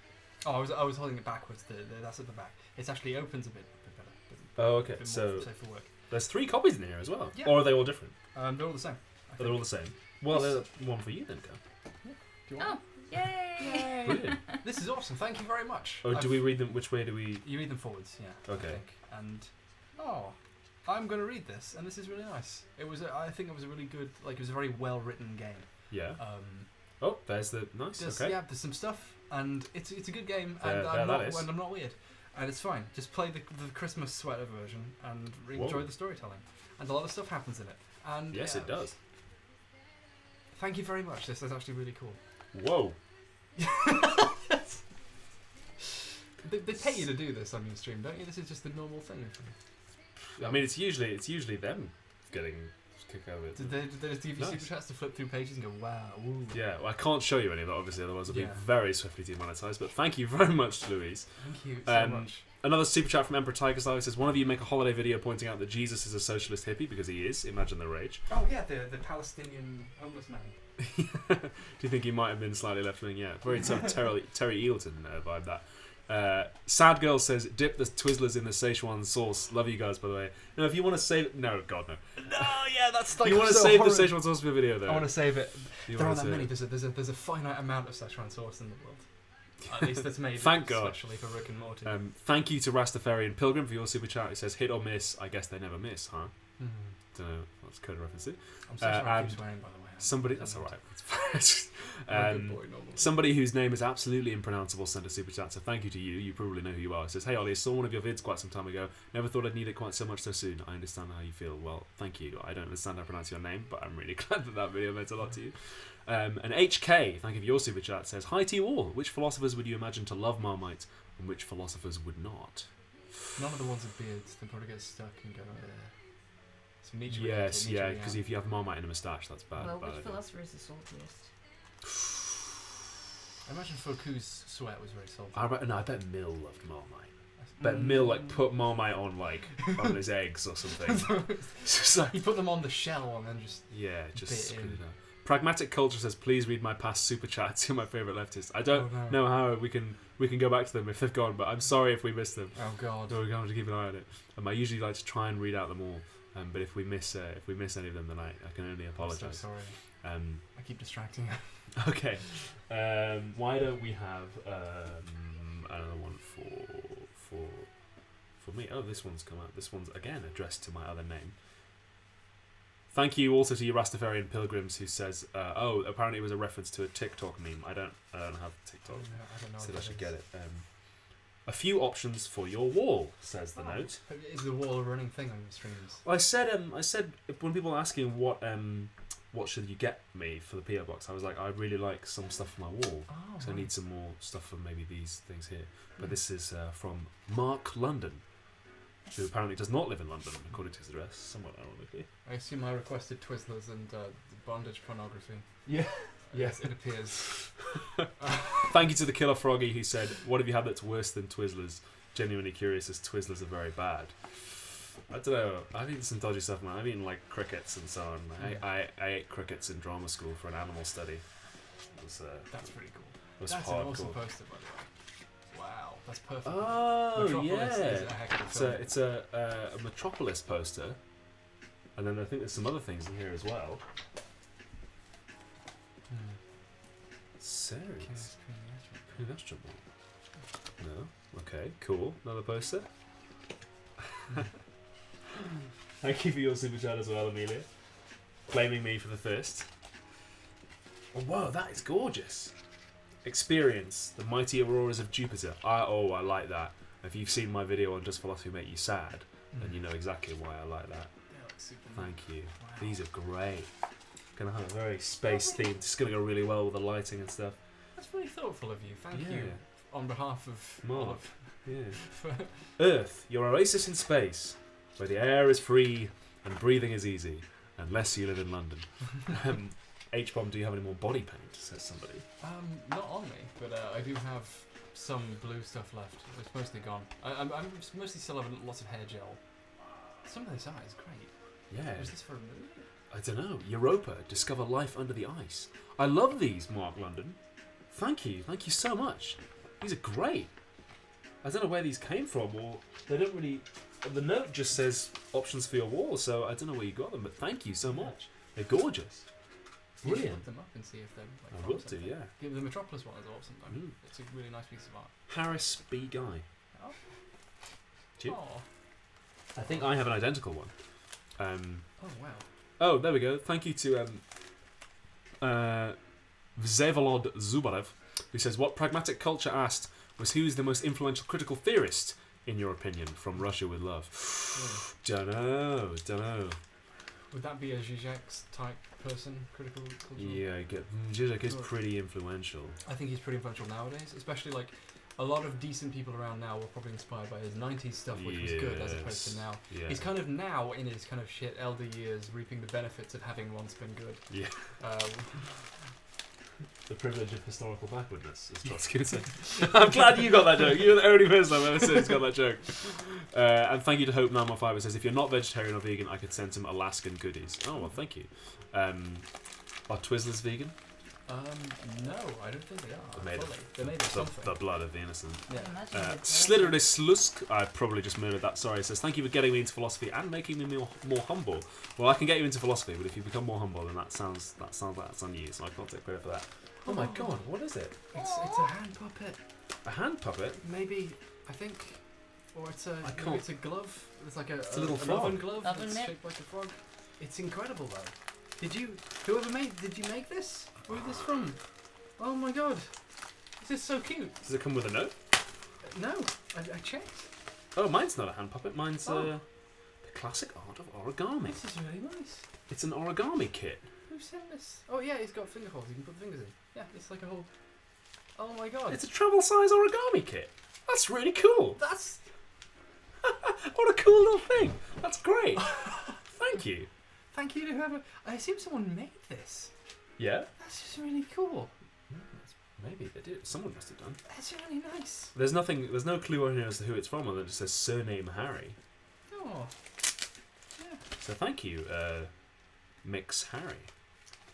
Oh, I was holding it backwards. That's at the back. It actually opens a bit better. Oh, A okay. bit more So safe for work. there's 3 copies in here as well. Yeah. Or are they all different? They're all the same. I But they're think. all the same. Well, there's one for you then, Cal. Do you want Oh, yay! Brilliant. This is awesome. Thank you very much. Oh, do we read them? Which way do we? You read them forwards, yeah. Okay. I think. And I'm going to read this, and this is really nice. I think it was a really good, it was a very well written game. Yeah. Oh, there's the nice. Okay. Yeah, there's some stuff, and it's a good game, There- and there I'm that not is. and I'm not weird, and it's fine. Just play the Christmas sweater version and enjoy Whoa. the storytelling, and a lot of stuff happens in it. And Yes, it does. Thank you very much. This is actually really cool. Whoa. They pay you to do this on your stream, don't you? This is just the normal thing. I mean, it's usually them getting a kick out of it. Did they just give you Nice. super chats to flip through pages and go, wow, ooh. Yeah, well, I can't show you any of that, obviously, otherwise I'll Yeah. be very swiftly demonetized. But thank you very much, Louise. Thank you so much. Another super chat from Emperor Tiger Style says, one of you make a holiday video pointing out that Jesus is a socialist hippie, because he is. Imagine the rage. Oh yeah, the Palestinian homeless man. Do you think he might have been slightly left-wing? Yeah, very sort of Terry Eagleton vibe, that. Sad Girl says, dip the Twizzlers in the Szechuan sauce. Love you guys, by the way. No, if you want to save... No, God, no. No, yeah, that's like You want to so save horrid. the Szechuan sauce for your video, though? I want to save it. You There wanna aren't that save many. it. There's a finite amount of Szechuan sauce in the world. At least that's made Thank God. especially for Rick and Morty. Thank you to Rastafarian Pilgrim for your super chat. It says, hit or miss. I guess they never miss, huh? Don't know what's code reference to. I'm so sorry I and keep swearing, by the way. Somebody... That's alright. I'm a good boy, normal. Somebody whose name is absolutely impronounceable sent a super chat, so thank you to you. You probably know who you are. It says, hey Ollie, I saw one of your vids quite some time ago. Never thought I'd need it quite so much so soon. I understand how you feel. Well, thank you. I don't understand how to pronounce your name, but I'm really glad that video meant a lot to you. And HK, thank you for your super chat, says, hi to you all. Which philosophers would you imagine to love Marmite, and which philosophers would not? None of the ones with beards. They probably get stuck and go, Some Nietzsche Yes, Nietzsche yeah, because if you have Marmite and a moustache, that's bad. Well, bad which idea. philosopher is the saltiest? I imagine Foucault's sweat was very salty. I bet Mill loved Marmite. Bet Mill put Marmite on on his eggs or something. It's just like, He put them on the shell and then just... yeah, just Bit screwed in. it up. Pragmatic Culture says, please read my past super chats. You're my favourite leftists. I don't know how we can go back to them if they've gone, but I'm sorry if we missed them. Oh god. So we're going to keep an eye on it. I usually like to try and read out them all, but if we miss any of them, then I can only I'm apologise. so sorry. I keep distracting you. Okay. Why don't we have another one for me? Oh, this one's come out. This one's again addressed to my other name. Thank you also to you Rastafarian Pilgrims who says, apparently it was a reference to a TikTok meme. I don't have TikTok, I don't know. so what I should that get it. A few options for your wall, says the note. Is the wall a running thing on your streams? I said when people are asking what should you get me for the PO box, I was like, I really like some stuff for my wall, Oh, so I need some more stuff for maybe these things here. But this is from Mark London, who apparently does not live in London, according to his address, somewhat ironically. I assume I requested Twizzlers and bondage pornography. Yeah. Yes, it appears. Thank you to the Killer Froggy who said, what have you had that's worse than Twizzlers? Genuinely curious as Twizzlers are very bad. I don't know. I've eaten some dodgy stuff, man. I've eaten like crickets and so on. I ate crickets in drama school for an animal study. It was, That's pretty cool. it was That's hardcore. an awesome poster, by the way. Wow, that's perfect. Oh, Metropolis yeah. is a heck of a film. It's a Metropolis poster. And then I think there's some other things in here as well. Series. Chaos Queen Astro. Queen Astro. No. Okay, cool. Another poster. Thank you for your super chat as well, Amelia. Claiming me for the first. Oh, whoa, that is gorgeous. Experience the mighty auroras of Jupiter. I like that. If you've seen my video on Does Philosophy Make You Sad, then you know exactly why I like that. They look super Thank you. Wow. These are great. Gonna have a very space theme. It's gonna go really well with the lighting and stuff. That's really thoughtful of you. Thank Yeah. you. On behalf of Mark. Olive. Yeah. Earth, your oasis in space, where the air is free and breathing is easy, unless you live in London. H-bomb, do you have any more body paint? Says somebody. Not on me, but I do have some blue stuff left. It's mostly gone. I'm mostly still have lots of hair gel. Some of this art is great. Yeah. Was this for a movie? I don't know. Europa, discover life under the ice. I love these, Mark London. Thank you so much. These are great. I don't know where these came from, or they don't really. The note just says options for your wall, so I don't know where you got them. But thank you so much. They're gorgeous. You should Brilliant. look them up and see if they're like I from will do, something. yeah. Yeah, the Metropolis one is awesome though. Mm. It's a really nice piece of art. Harris B. Guy. Oh. Do you? Oh. I think I have an identical one. Oh wow. Oh, there we go. Thank you to Vsevolod Zubarev, who says, what Pragmatic Culture asked was who's the most influential critical theorist, in your opinion, from Russia with Love? Dunno. Would that be a Zizek's type person, critical culture? Yeah, Zizek is pretty influential. I think he's pretty influential nowadays, especially like a lot of decent people around now were probably inspired by his 90s stuff, which was good as opposed to now. Yeah. He's kind of now in his kind of shit elder years reaping the benefits of having once been good. Yeah. The privilege of historical backwardness, as Trotsky would say. I'm glad you got that joke. You're the only person I've ever seen who's got that joke. And thank you to Hope915. It says, if you're not vegetarian or vegan, I could send some Alaskan goodies. Oh, well, thank you. Are Twizzlers vegan? No, I don't think they are. They're made fully. They're made of something. The blood of the innocent. Yeah. Imagine it's Slitteris Slusk, I probably just murdered that, sorry, says, thank you for getting me into philosophy and making me more humble. Well, I can get you into philosophy, but if you become more humble, then that sounds like that's on you, so I can't take credit for that. Oh my god, what is it? It's a hand puppet. A hand puppet? Maybe, I think, or maybe it's a glove. It's like It's a little an frog. oven glove. Oven It's mitt. shaped like a frog. It's incredible though. Did you make this? Where did this from? Oh my god, this is so cute. Does it come with a note? No, I checked. Oh, mine's not a hand puppet, mine's Oh. the classic art of origami. This is really nice. It's an origami kit. Who sent this? Oh yeah, it's got finger holes. You can put fingers in. Yeah, it's like a whole. Oh my god. It's a travel size origami kit. That's really cool. That's. What a cool little thing. That's great. Thank you. Thank you to whoever. I assume someone made this. Yeah? That's just really cool. Maybe they did. Someone must have done. That's really nice. There's no clue on here as to who it's from, other than it just says surname Harry. Oh. Yeah. So thank you, Mix Harry.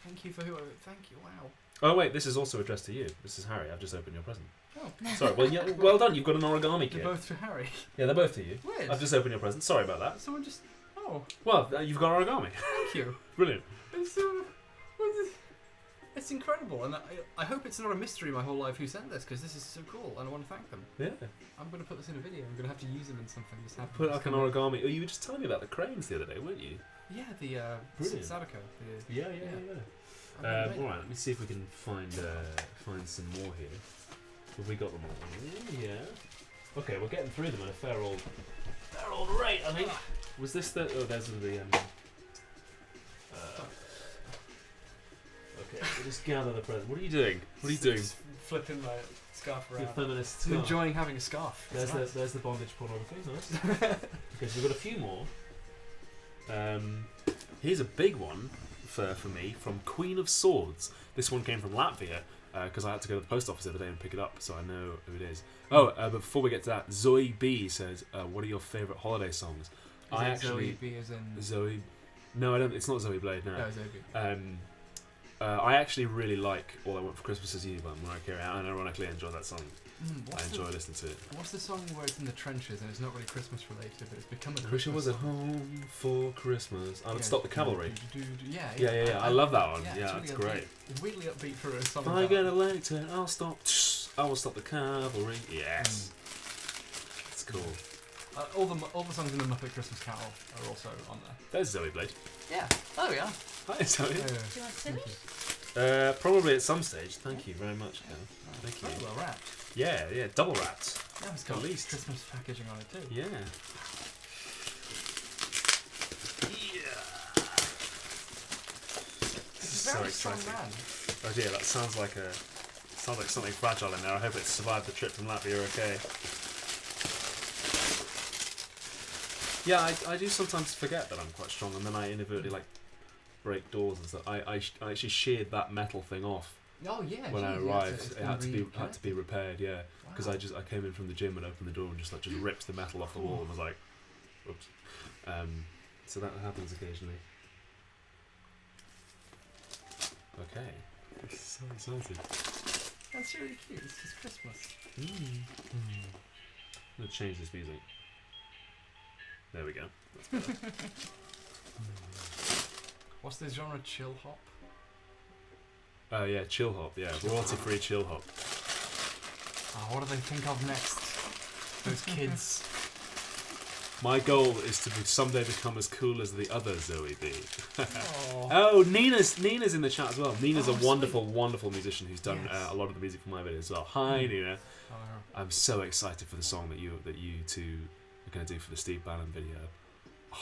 Thank you for whoever. Thank you. Wow. Oh wait, this is also addressed to you. This is Harry. I've just opened your present. Oh. Sorry. Well, yeah, well done. You've got an origami They're kit. both to Harry. Yeah, they're both to you. Weird. I've just opened your present. Sorry about that. Someone just. Oh. Well, you've got origami. Thank you. Brilliant. It's so. It's incredible, and I hope it's not a mystery my whole life who sent this, because this is so cool, and I want to thank them. Yeah. I'm going to put this in a video. I'm going to have to use them in something. Just have Put like an origami. Oh, you were just telling me about the cranes the other day, weren't you? Yeah, the Brilliant. Sadako. Yeah. Yeah. All right. Let me see if we can find some more here. Have we got them all? Yeah. Okay, we're getting through them at a fair old rate, I think. Was this the? Oh, those are the. Okay, we'll just gather the present. What are you doing? What are you doing? Just flipping my scarf Your around. feminist I'm scarf. enjoying having a scarf. It's nice. There's the bondage pornography. Nice. Okay, so we've got a few more. Here's a big one for me from Queen of Swords. This one came from Latvia because I had to go to the post office the other day and pick it up, so I know who it is. Oh, but before we get to that, Zoe B says, "What are your favourite holiday songs?" Zoe B as in Zoe. No, I don't. It's not Zoe Blade. No. No, Zoe B. I actually really like All I Want for Christmas Is You by Mariah Carey. I unironically enjoy that song. I enjoy listening to it. What's the song where it's in the trenches and it's not really Christmas related, but it's become a I Christmas wish I was at song? home for Christmas. I would Yeah. stop the cavalry. Yeah. Yeah. I love that one. Yeah, it's it's really great. upbeat. It's weirdly upbeat for a song. If I about- get elected, I'll stop. I will stop the cavalry. Yes, it's cool. all the songs in the Muppet Christmas Carol are also on there. There's Zoe Blade. Yeah. Oh yeah. Hi, Zoe. Do you want to finish? Probably at some stage. Thank you very much, Cal. Thank Very you. well wrapped. Yeah, double wrapped. Yeah, it's got At least. Christmas packaging on it too. Yeah. This is so Very strong exciting. man. Oh dear, that sounds like something fragile in there. I hope it survived the trip from Latvia okay. Yeah, I do sometimes forget that I'm quite strong, and then I inadvertently like break doors and stuff. I actually sheared that metal thing off Oh yeah. when I geez, arrived. it's It had to be reconnected. repaired, yeah. Because Wow. I came in from the gym and opened the door and just ripped the metal off the wall and was like, oops. So that happens occasionally. Okay. This is so exciting. That's really cute. It's just Christmas. I'm gonna change this music. There we go. That's better. What's the genre? Chill hop. Oh yeah, chill hop. Yeah, royalty-free chill hop. Oh, what do they think of next? Those kids. My goal is to someday become as cool as the other Zoe B. Oh. Oh, Nina's in the chat as well. Nina's Oh, a wonderful, wonderful musician who's done Yes. a lot of the music for my videos as well. Hi, Nina. Oh, I'm so excited for the song that you two are going to do for the Steve Bannon video. Oh,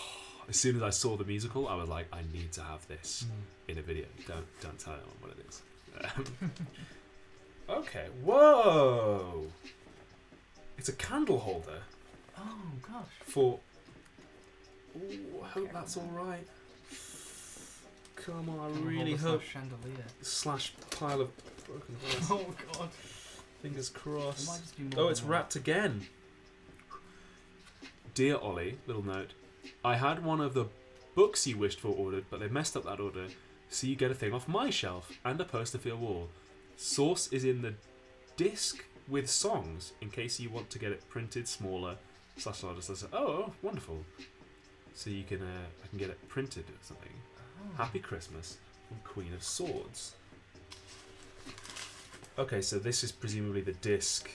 as soon as I saw the musical, I was like, I need to have this in a video. Don't tell anyone what it is. Okay. Whoa! It's a candle holder oh gosh. for. Ooh, I hope that's all right. Come on, I really hope. Chandelier. Slash pile of broken glass. Oh god. Fingers It might crossed. just be more Oh, than it's that. wrapped again. Dear Ollie, little note. I had one of the books you wished for ordered, but they messed up that order, so you get a thing off my shelf and a poster for your wall. Source is in the disc with songs, in case you want to get it printed smaller. // Oh, wonderful. So you can, I can get it printed or something. Oh. Happy Christmas from Queen of Swords. Okay, so this is presumably the disc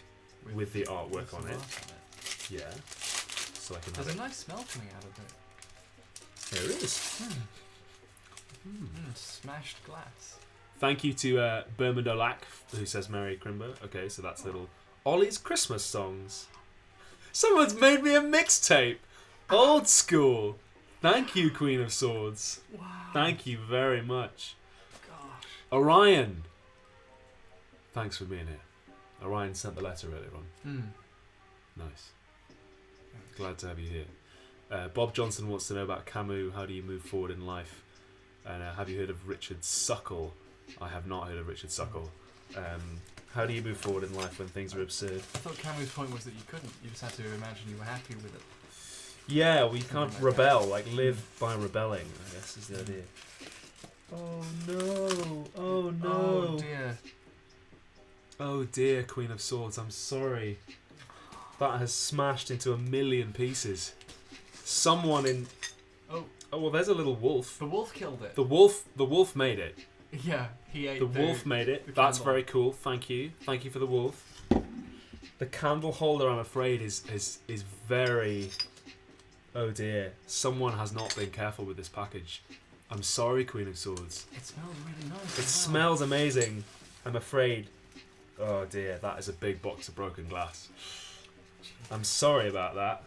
with the artwork some on it. art on it. Yeah. So I can have There's it. a nice smell coming out of it. There it is. Smashed glass. Thank you to Bermond Olac, who says Merry Crimbo. Okay, so that's little Ollie's Christmas songs. Someone's made me a mixtape. Old school. Thank you, Queen of Swords. Wow. Thank you very much. Gosh. Orion. Thanks for being here. Orion sent the letter earlier on. Nice. Glad to have you here. Bob Johnson wants to know about Camus. How do you move forward in life? And have you heard of Richard Suckle? I have not heard of Richard Suckle. How do you move forward in life when things are absurd? I thought Camus' point was that you couldn't. You just had to imagine you were happy with it. Yeah, we can't like rebel, like live by rebelling, I guess is the idea. Oh no! Oh no! Oh dear. Oh dear, Queen of Swords, I'm sorry. That has smashed into a million pieces. Someone in... Oh, Oh well, there's a little wolf. the wolf killed it. The wolf made it. Yeah, he ate The wolf made it. the That's candle. very cool. Thank you. Thank you for the wolf. The candle holder, I'm afraid, is very... Oh dear. Someone has not been careful with this package. I'm sorry, Queen of Swords. It smells really nice. It as well. smells amazing. I'm afraid. Oh dear, that is a big box of broken glass. I'm sorry about that.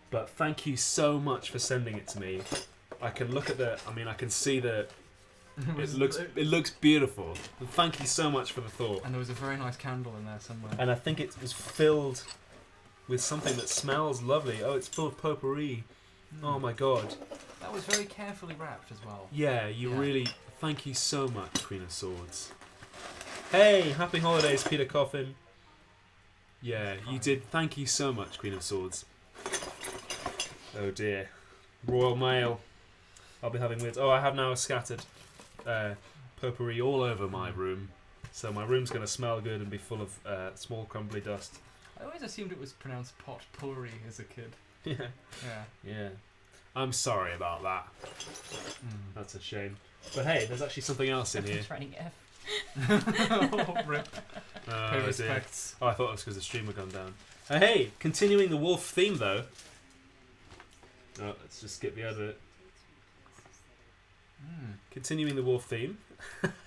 But thank you so much for sending it to me. I can look at the... I mean, I can see the... It looks beautiful. And thank you so much for the thought. And there was a very nice candle in there somewhere. And I think it was filled with something that smells lovely. Oh, it's full of potpourri. Oh my god. That was very carefully wrapped as well. Yeah, you Yeah. really... Thank you so much, Queen of Swords. Hey, happy holidays, Peter Coffin. Yeah, you did. Thank you so much, Queen of Swords. Oh dear. Royal Mail. I'll be having with... Oh, I have now scattered potpourri all over my room. So my room's going to smell good and be full of small crumbly dust. I always assumed it was pronounced potpourri as a kid. Yeah. Yeah. Yeah. I'm sorry about that. That's a shame. But hey, there's actually something else in here. Writing F. Oh, rip. Oh, Pay dear. respects. Oh, I thought it was because the stream had gone down. Hey, continuing the wolf theme though. Oh, let's just skip the advert. Continuing the wolf theme.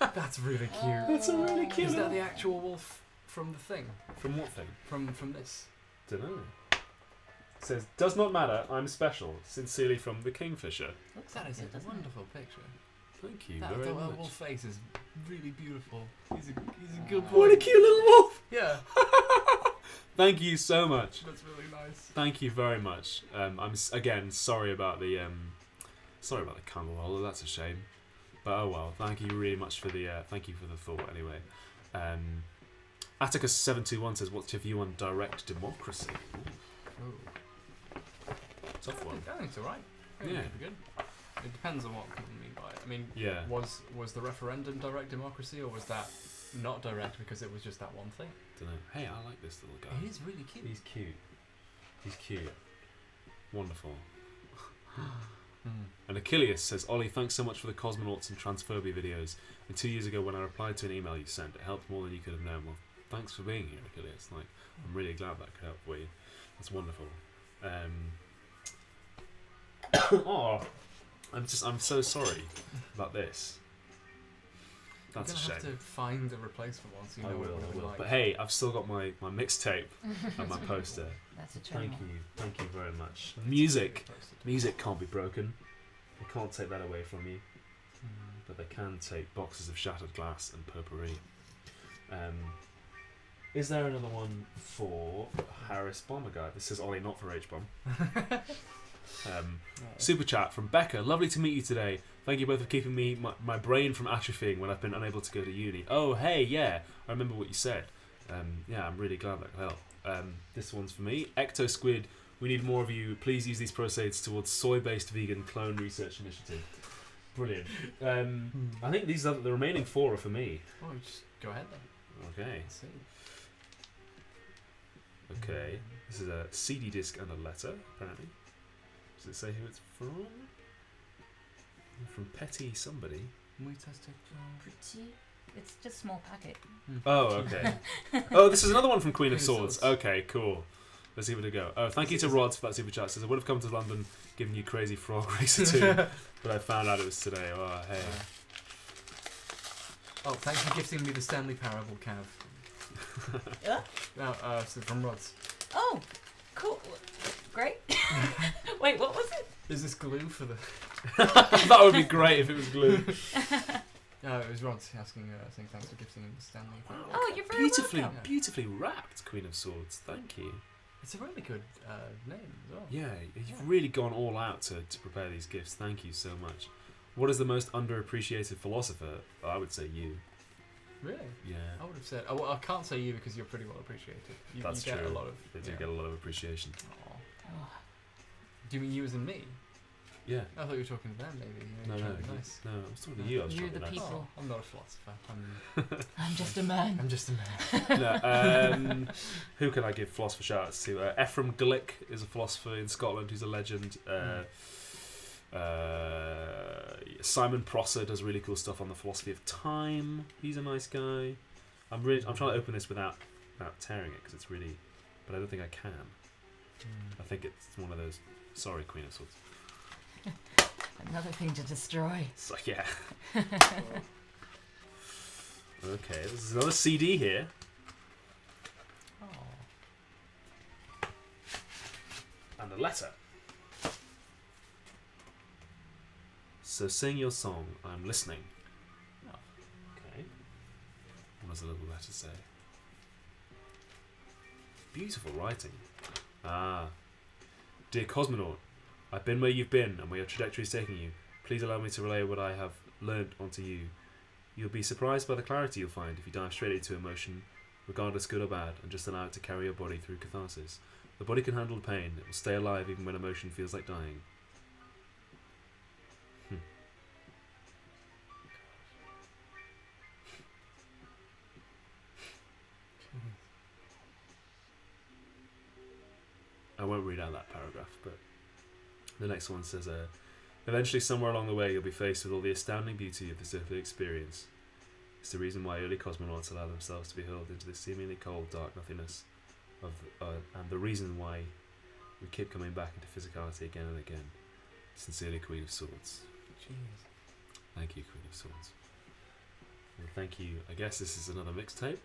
That's really cute. That's a really cute. Is that the actual wolf from the thing? From what thing? From this? Don't know. It says, does not matter, I'm special. Sincerely from the Kingfisher. Looks That like is it, a doesn't it? wonderful picture. Thank you That very wolf much. face is really beautiful. He's a good boy. What a cute little wolf! Yeah. Thank you so much. That's really nice. Thank you very much. Again sorry about the candle holder. That's a shame. But oh well. Thank you really much for the thought anyway. Atticus721 says, "What's your view on direct democracy?" Oh. Tough one. I think it's alright. Yeah. It could be good. It depends on what people mean by it. I mean, Yeah. was the referendum direct democracy, or was that not direct because it was just that one thing? Don't know. Hey, I like this little guy. He is really cute. He's cute. He's cute. Wonderful. And Achilles says, "Ollie, thanks so much for the cosmonauts and transphobia videos. And 2 years ago when I replied to an email you sent, it helped more than you could have known." Well, thanks for being here, Achilles. Like, I'm really glad that could help for you. That's wonderful. Oh, I'm so sorry about this. That's a You're gonna shame. have to find a replacement once you know I what will. it would be like. But hey, I've still got my mixtape and my poster. That's a journal. Thank you very much. Music can't be broken. They can't take that away from you, but they can take boxes of shattered glass and potpourri. Is there another one for Harris Bomber Guy? This is Ollie, not for H-Bomb. Super chat from Becca. Lovely to meet you today. Thank you both for keeping my brain from atrophying when I've been unable to go to uni. Oh, hey, yeah. I remember what you said. Yeah, I'm really glad that could help. This one's for me. Ecto Squid. We need more of you. Please use these proceeds towards soy-based vegan clone research initiative. Brilliant. I think these are the remaining 4 are for me. Oh, just go ahead then. Okay. Let's see. Okay. This is a CD disc and a letter, apparently. Does it say who it's from? From Petty somebody. Pretty. It's just a small packet. Oh, okay. Oh, this is another one from Queen of Queen of Swords. Swords. Okay, cool. Let's give it a go. Oh, thank you to Rods for that super chat. Says I would have come to London giving you Crazy Frog Racer 2, but I found out it was today. Oh, hey. Oh, thanks for gifting me the Stanley Parable, Cav. Yeah? So from Rods. Oh, cool. Great. Wait, what was it? Is this glue for the... That would be great if it was glue. It was Rods asking, saying thanks for gifting him the Stanley Parable. Oh, you're very Beautifully, welcome. beautifully wrapped, Queen of Swords. Thank you. It's a really good name as well. Yeah, you've really gone all out to prepare these gifts. Thank you so much. What is the most underappreciated philosopher? I would say you. Really? Yeah. I would have said... Oh, well, I can't say you because you're pretty well appreciated. That's you get true. a lot of... They do get a lot of appreciation. Aw. Oh, Do you mean you as in me? Yeah. I thought you were talking to them, maybe. No, You're no, trying to be nice. no. I was talking to you. I was You're trying to the be nice. people. Oh, I'm not a philosopher. I'm just a man. I'm just a man. No, who can I give philosopher shout-outs to? Ephraim Glick is a philosopher in Scotland who's a legend. Simon Prosser does really cool stuff on the philosophy of time. He's a nice guy. I'm trying to open this without tearing it because it's really, but I don't think I can. I think it's one of those. Sorry, Queen of Swords. Another thing to destroy. So yeah. Okay, this is another CD here. Oh. And a letter. So sing your song, I'm listening. Oh. Okay. What does the little letter say? Beautiful writing. Ah. Dear Cosmonaut, I've been where you've been and where your trajectory is taking you. Please allow me to relay what I have learnt onto you. You'll be surprised by the clarity you'll find if you dive straight into emotion, regardless good or bad, and just allow it to carry your body through catharsis. The body can handle pain. It will stay alive even when emotion feels like dying. I won't read out that paragraph, but the next one says, eventually somewhere along the way you'll be faced with all the astounding beauty of this earthly experience. It's the reason why early cosmonauts allow themselves to be hurled into this seemingly cold, dark nothingness, and the reason why we keep coming back into physicality again and again. Sincerely, Queen of Swords. Jeez. Thank you, Queen of Swords. And thank you. I guess this is another mixtape.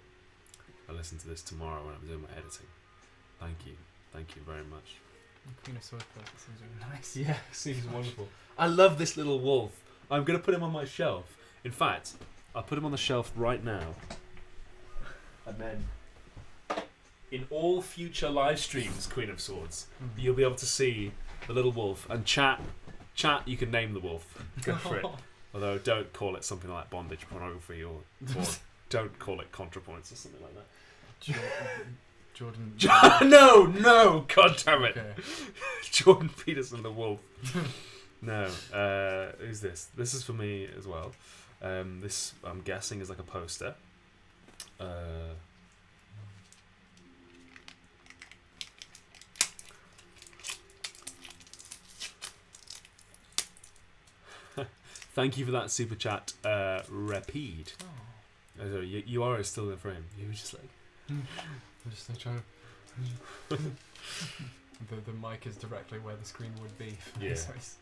I'll listen to this tomorrow when I'm doing my editing. Thank you. Thank you very much. Queen of Swords person seems really nice. Yeah, seems wonderful. I love this little wolf. I'm going to put him on my shelf. In fact, I'll put him on the shelf right now. And then, in all future live streams, Queen of Swords, you'll be able to see the little wolf. And chat, you can name the wolf. Go for it. Although, don't call it something like bondage pornography or don't call it ContraPoints or something like that. Jordan. No! God damn it! Okay. Jordan Peterson, the wolf. No. Who's this? This is for me as well. This, I'm guessing, is like a poster. Thank you for that super chat, Rapide. Oh. You are still in the frame. You were just like... I'm just like trying to... the mic is directly where the screen would be. Yeah. So it's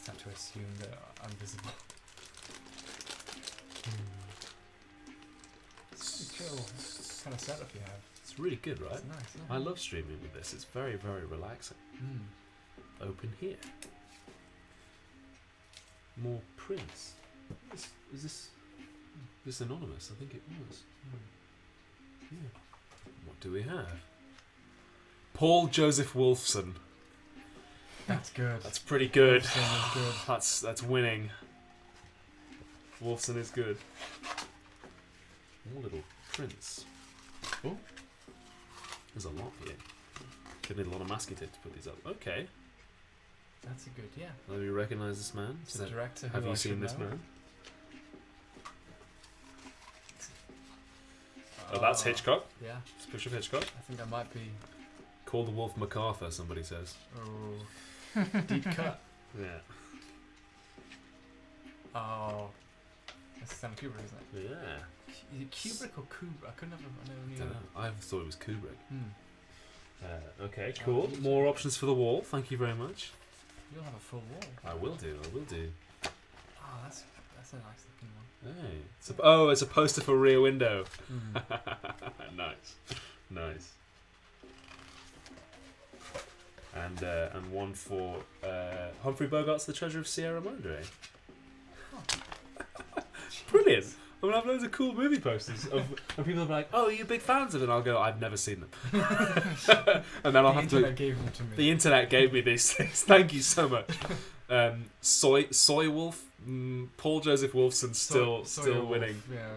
have to assume that I'm visible. It's pretty chill kind of setup you have. It's really good, right? It's nice. Yeah. I love streaming with this. It's very, very relaxing. Open here. More prints. Is this anonymous? I think it was. Yeah. What do we have? Paul Joseph Wolfson. That's good. That's pretty good. Wolfson is good. That's winning. Wolfson is good. More Little Prince. Oh, there's a lot here. Gonna need a lot of masking tape to put these up. Okay. That's a good, yeah. Do you recognise this man? It's a director who Have I you seen should this know. man? Oh, that's Hitchcock. Yeah, It's a picture of Hitchcock. I think that might be. Call the Wolf MacArthur, somebody says. Oh, deep cut. Yeah. Oh, that's Stanley Kubrick, isn't it? Yeah. Is it Kubrick or Kubrick? I never knew Don't that. know. I thought it was Kubrick. Hmm. Okay, cool. More options for the wall. Thank you very much. You'll have a full wall. I will do. Oh, that's a nice looking one. Hey. It's a poster for Rear Window. Nice. And one for Humphrey Bogart's The Treasure of Sierra Madre. Brilliant. I'm gonna have loads of cool movie posters of people will be like, "Oh, are you big fans of it?" And I'll go, "I've never seen them." And then I'll have to. Gave them to me. The internet gave me these things. Thank you so much. Soy Wolf, Paul Joseph Wolfson still Wolf, winning. Yeah.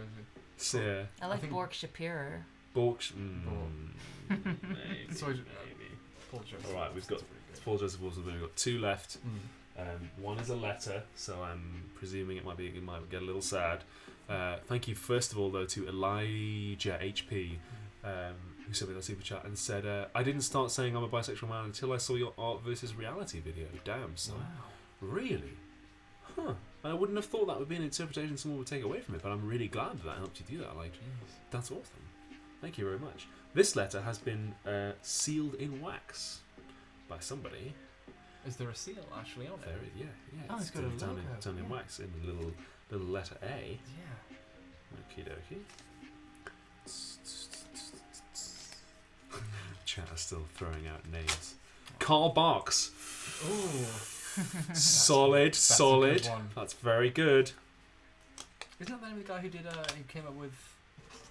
So, yeah. I like think- Bork Shapiro. Borch. Bork. Maybe. Soy- Maybe. Paul Joseph. All right, we've got That's pretty good. Paul Joseph Wolfson. We've got two left. Mm. One is a letter, so I'm presuming it might get a little sad. Thank you first of all though to Elijah HP, who sent me that super chat and said, "I didn't start saying I'm a bisexual man until I saw your art versus reality video." Damn, son. Wow. Really? Huh. I wouldn't have thought that would be an interpretation someone would take away from it, but I'm really glad that helped you do that. Like, Jeez. that's awesome. Thank you very much. This letter has been sealed in wax by somebody. Is there a seal actually on it? There, yeah. Oh, it's got a done logo, in yeah. wax in the little letter A. Yeah. Okie dokie. Chat is still throwing out names. Carl Barks. Ooh. Solid. That's a good one. That's very good. Isn't that the name of the guy who did who came up with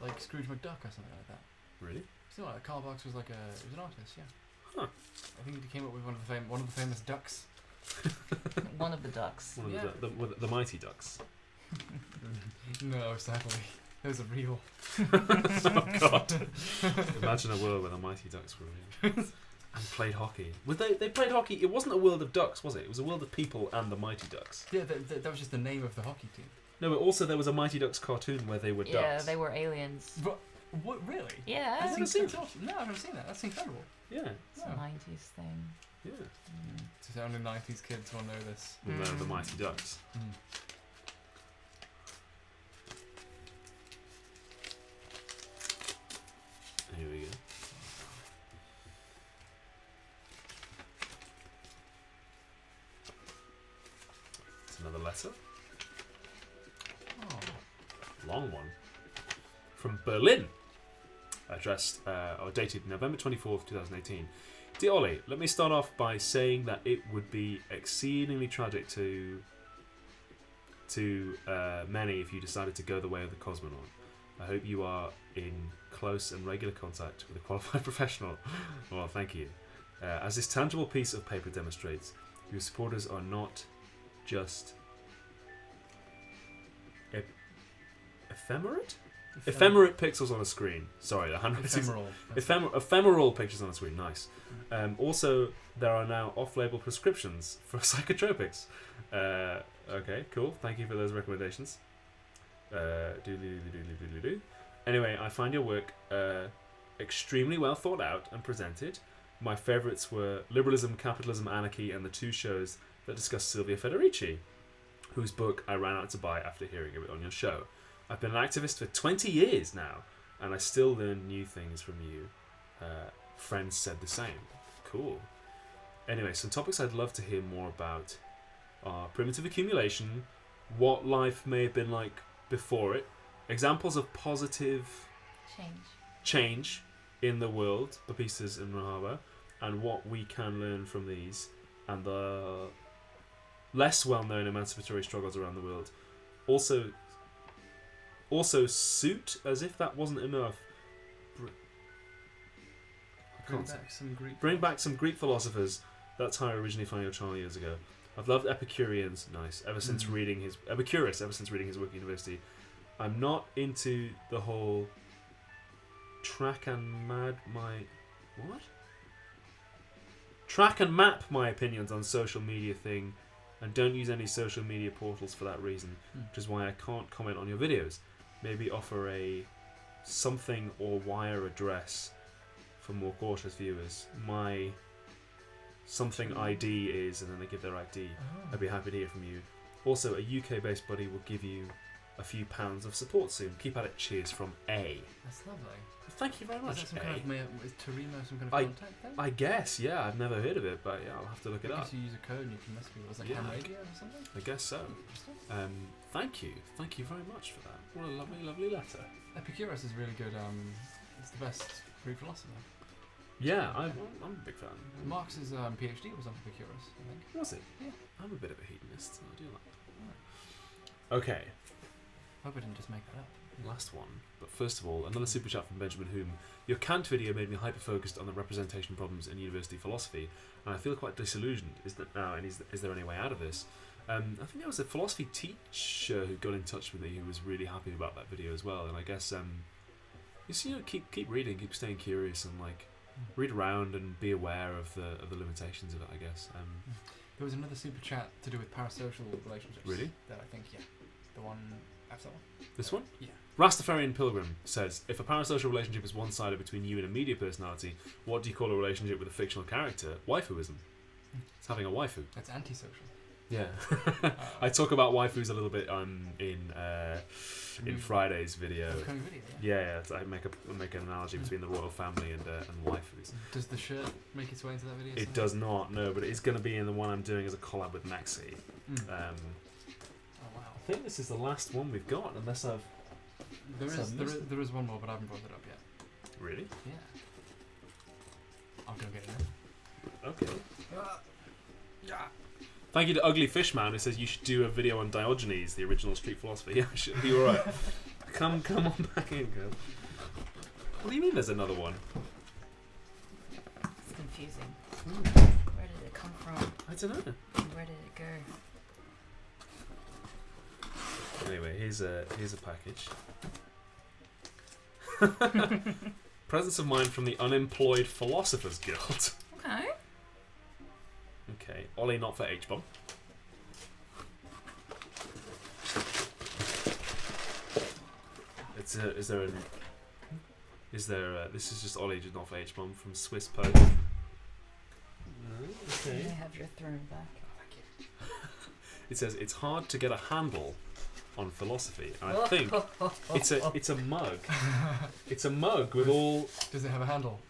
like Scrooge McDuck or something like that? Really? Something like that. Carl Barks was like he was an artist, yeah. Huh. I think he came up with one of the famous ducks. One of the ducks. One of Yeah. the Mighty Ducks. No, sadly. Those are real. Oh God! Imagine a world where the Mighty Ducks were real and played hockey. They played hockey? It wasn't a world of ducks, was it? It was a world of people and the Mighty Ducks. Yeah, that was just the name of the hockey team. No, but also there was a Mighty Ducks cartoon where they were ducks. Yeah, they were aliens. But what really? Yeah, I've never That's seen awesome. No, I've never seen that. That's incredible. Yeah, it's a 90s thing. yeah. Just only 90s kids will know this. The Mighty Ducks. Here we go. It's another letter. Oh. Long one. From Berlin. Addressed, or dated November 24th, 2018. Dear Ollie, let me start off by saying that it would be exceedingly tragic to many if you decided to go the way of the cosmonaut. I hope you are in close and regular contact with a qualified professional. Well, thank you. As this tangible piece of paper demonstrates, your supporters are not just ephemerate? Ephemerate pixels on a screen. Sorry, the handwriting. Ephemeral pictures on a screen. Nice. Also, there are now off-label prescriptions for psychotropics. Okay, cool. Thank you for those recommendations. Anyway, I find your work extremely well thought out and presented. My favourites were Liberalism, Capitalism, Anarchy, and the two shows that discuss Silvia Federici, whose book I ran out to buy after hearing of it on your show. I've been an activist for 20 years now, and I still learn new things from you. Friends said the same. Cool. Anyway, some topics I'd love to hear more about are primitive accumulation, what life may have been like before it, examples of positive change in the world, Papistas and Rahaba, and what we can learn from these, and the less well-known emancipatory struggles around the world. Also, suit, as if that wasn't enough. Bring back some Greek philosophers That's how I originally found your channel years ago. I've loved Epicureans, nice, ever since reading his Epicurus, ever since reading his work at university. I'm not into the whole track and map my opinions on social media thing, and don't use any social media portals for that reason, which is why I can't comment on your videos. Maybe offer a something or wire address for more cautious viewers. My something ID is, and then they give their ID. I'd be happy to hear from you. Also, a UK-based buddy will give you a few pounds of support soon. Keep at it. Cheers from A. That's lovely. Thank you very much. Is that some A. kind of is Torino some kind of contact thing? I guess, yeah. I've never heard of it, but yeah, I'll have to look it up. Because you use a code and you can mess people. Was it Yeah. ham radio or something? I guess so. Interesting. Thank you very much for that. What a lovely, lovely letter. Epicurus is really good. It's the best Greek philosopher. Yeah, I'm a big fan. Marx's PhD was on Epicurus, I think. Was it? Yeah. I'm a bit of a hedonist, so I do like that. Okay, Hope I didn't just make that up. last one. But first of all, another super chat from Benjamin Hume. Your Kant video made me hyper-focused on the representation problems in university philosophy, and I feel quite disillusioned. Is there any way out of this? I think there was a philosophy teacher who got in touch with me who was really happy about that video as well, and I guess just, keep reading, keep staying curious, and like read around and be aware of the limitations of it, I guess. There was another super chat to do with parasocial relationships. Really? That I think, the one after that one. This one? Yeah. Rastafarian Pilgrim says, if a parasocial relationship is one-sided between you and a media personality, what do you call a relationship with a fictional character? Waifuism. It's having a waifu. That's antisocial. Yeah. I talk about waifus a little bit in Friday's video. Upcoming video, yeah. Yeah, I make an analogy between the royal family and waifus. Does the shirt make its way into that video? It does not, no, but it is going to be in the one I'm doing as a collab with Maxi. Oh I wow. think this is the last one we've got, unless I've... There So is one more, but I haven't brought it up yet. Really? Yeah. I'll go get it now. Okay. Yeah. Thank you to Ugly Fishman who says you should do a video on Diogenes, the original street philosopher. Yeah, should be alright. Come on back in, girl. What do you mean there's another one? It's confusing. Where did it come from? I don't know. And where did it go? Anyway, here's a package. Presence of mind from the Unemployed Philosophers Guild. Okay. Okay, Ollie, not for H-bomb. This is just Ollie, just not for H-bomb from Swiss Post. You Okay. may have your throne back. It says it's hard to get a handle on philosophy, and I think it's a mug. It's a mug with all. Does it have a handle?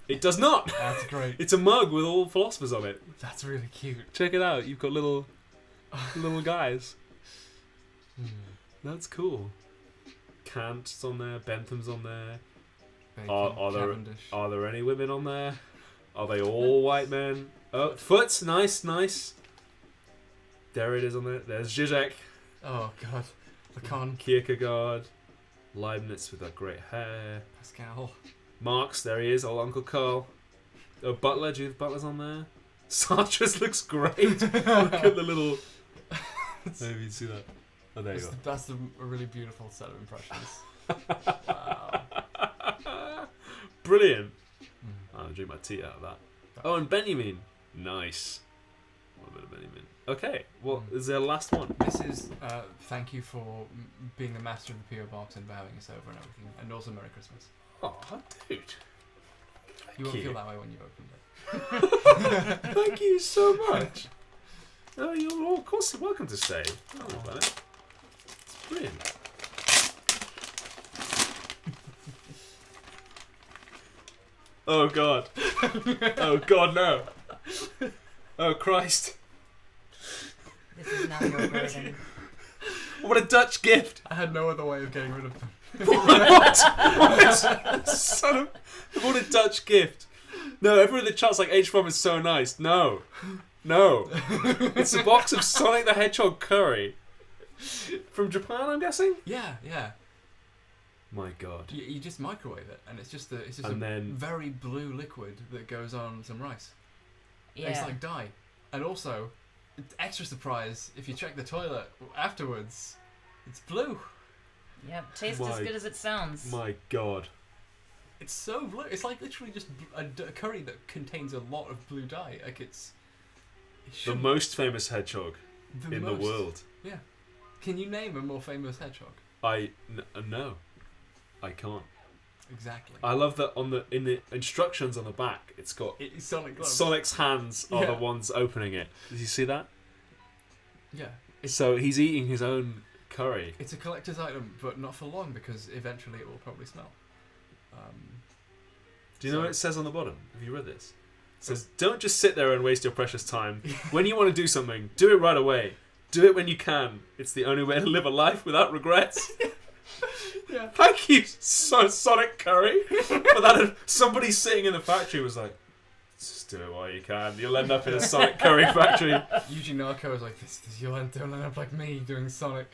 It does not. That's great. It's a mug with all philosophers on it. That's really cute. Check it out. You've got little guys. That's cool. Kant's on there. Bentham's on there. Bacon, Are there any women on there? Are they all white men? Oh, Foots, nice. There it is on there. There's Zizek, Oh god. Lacan. Kierkegaard, Leibniz with that great hair. Pascal. Marx, there he is, old Uncle Carl. Oh, Butler, Judith Butler's on there. Sartre's looks great. Look at the little... Maybe you see that. Oh, there you go. That's a really beautiful set of impressions. Wow. Brilliant. I'll drink my tea out of that. Oh, and Benjamin. Nice. What about Benjamin? Okay, well, is there a last one? This is thank you for being the master of the PO box and for having us over and everything, and also Merry Christmas. Oh, dude. You won't you. feel that way when you opened it. Thank you so much. Oh, you're all, of course, welcome to stay. Don't worry about it. It's brilliant. Oh, God. Oh, God, no. Oh, Christ. This is now your burden. What a Dutch gift. I had no other way of getting rid of them. What? Son of... What a Dutch gift. No, everyone in the chat's like, H-bomb is so nice. No. It's a box of Sonic the Hedgehog curry. From Japan, I'm guessing? Yeah. My God. You just microwave it, and it's just And a then- very blue liquid that goes on some rice. Yeah. It's like dye. And also, extra surprise, if you check the toilet afterwards, it's blue. Yep. Tastes as My- good as it sounds. My God. It's so blue. It's like literally just a curry that contains a lot of blue dye. Like it The shouldn't- most famous hedgehog in the most. world. Yeah. Can you name a more famous hedgehog? No, I can't. Exactly. I love that in the instructions on the back, it's got It's Sonic gloves. Sonic's hands are the Yeah. ones opening it. Did you see that? Yeah. So he's eating his own curry. It's a collector's item, but not for long because eventually it will probably smell. Do you know So- what it says on the bottom? Have you read this? It says, "Don't just sit there and waste your precious time. When you want to do something, do it right away. Do it when you can. It's the only way to live a life without regrets." Yeah. Thank you, Sonic Curry, for that. Somebody sitting in the factory was like, "Just do it while you can. You'll end up in a Sonic Curry factory." Yuji Nako was like, "You'll end up like me doing Sonic."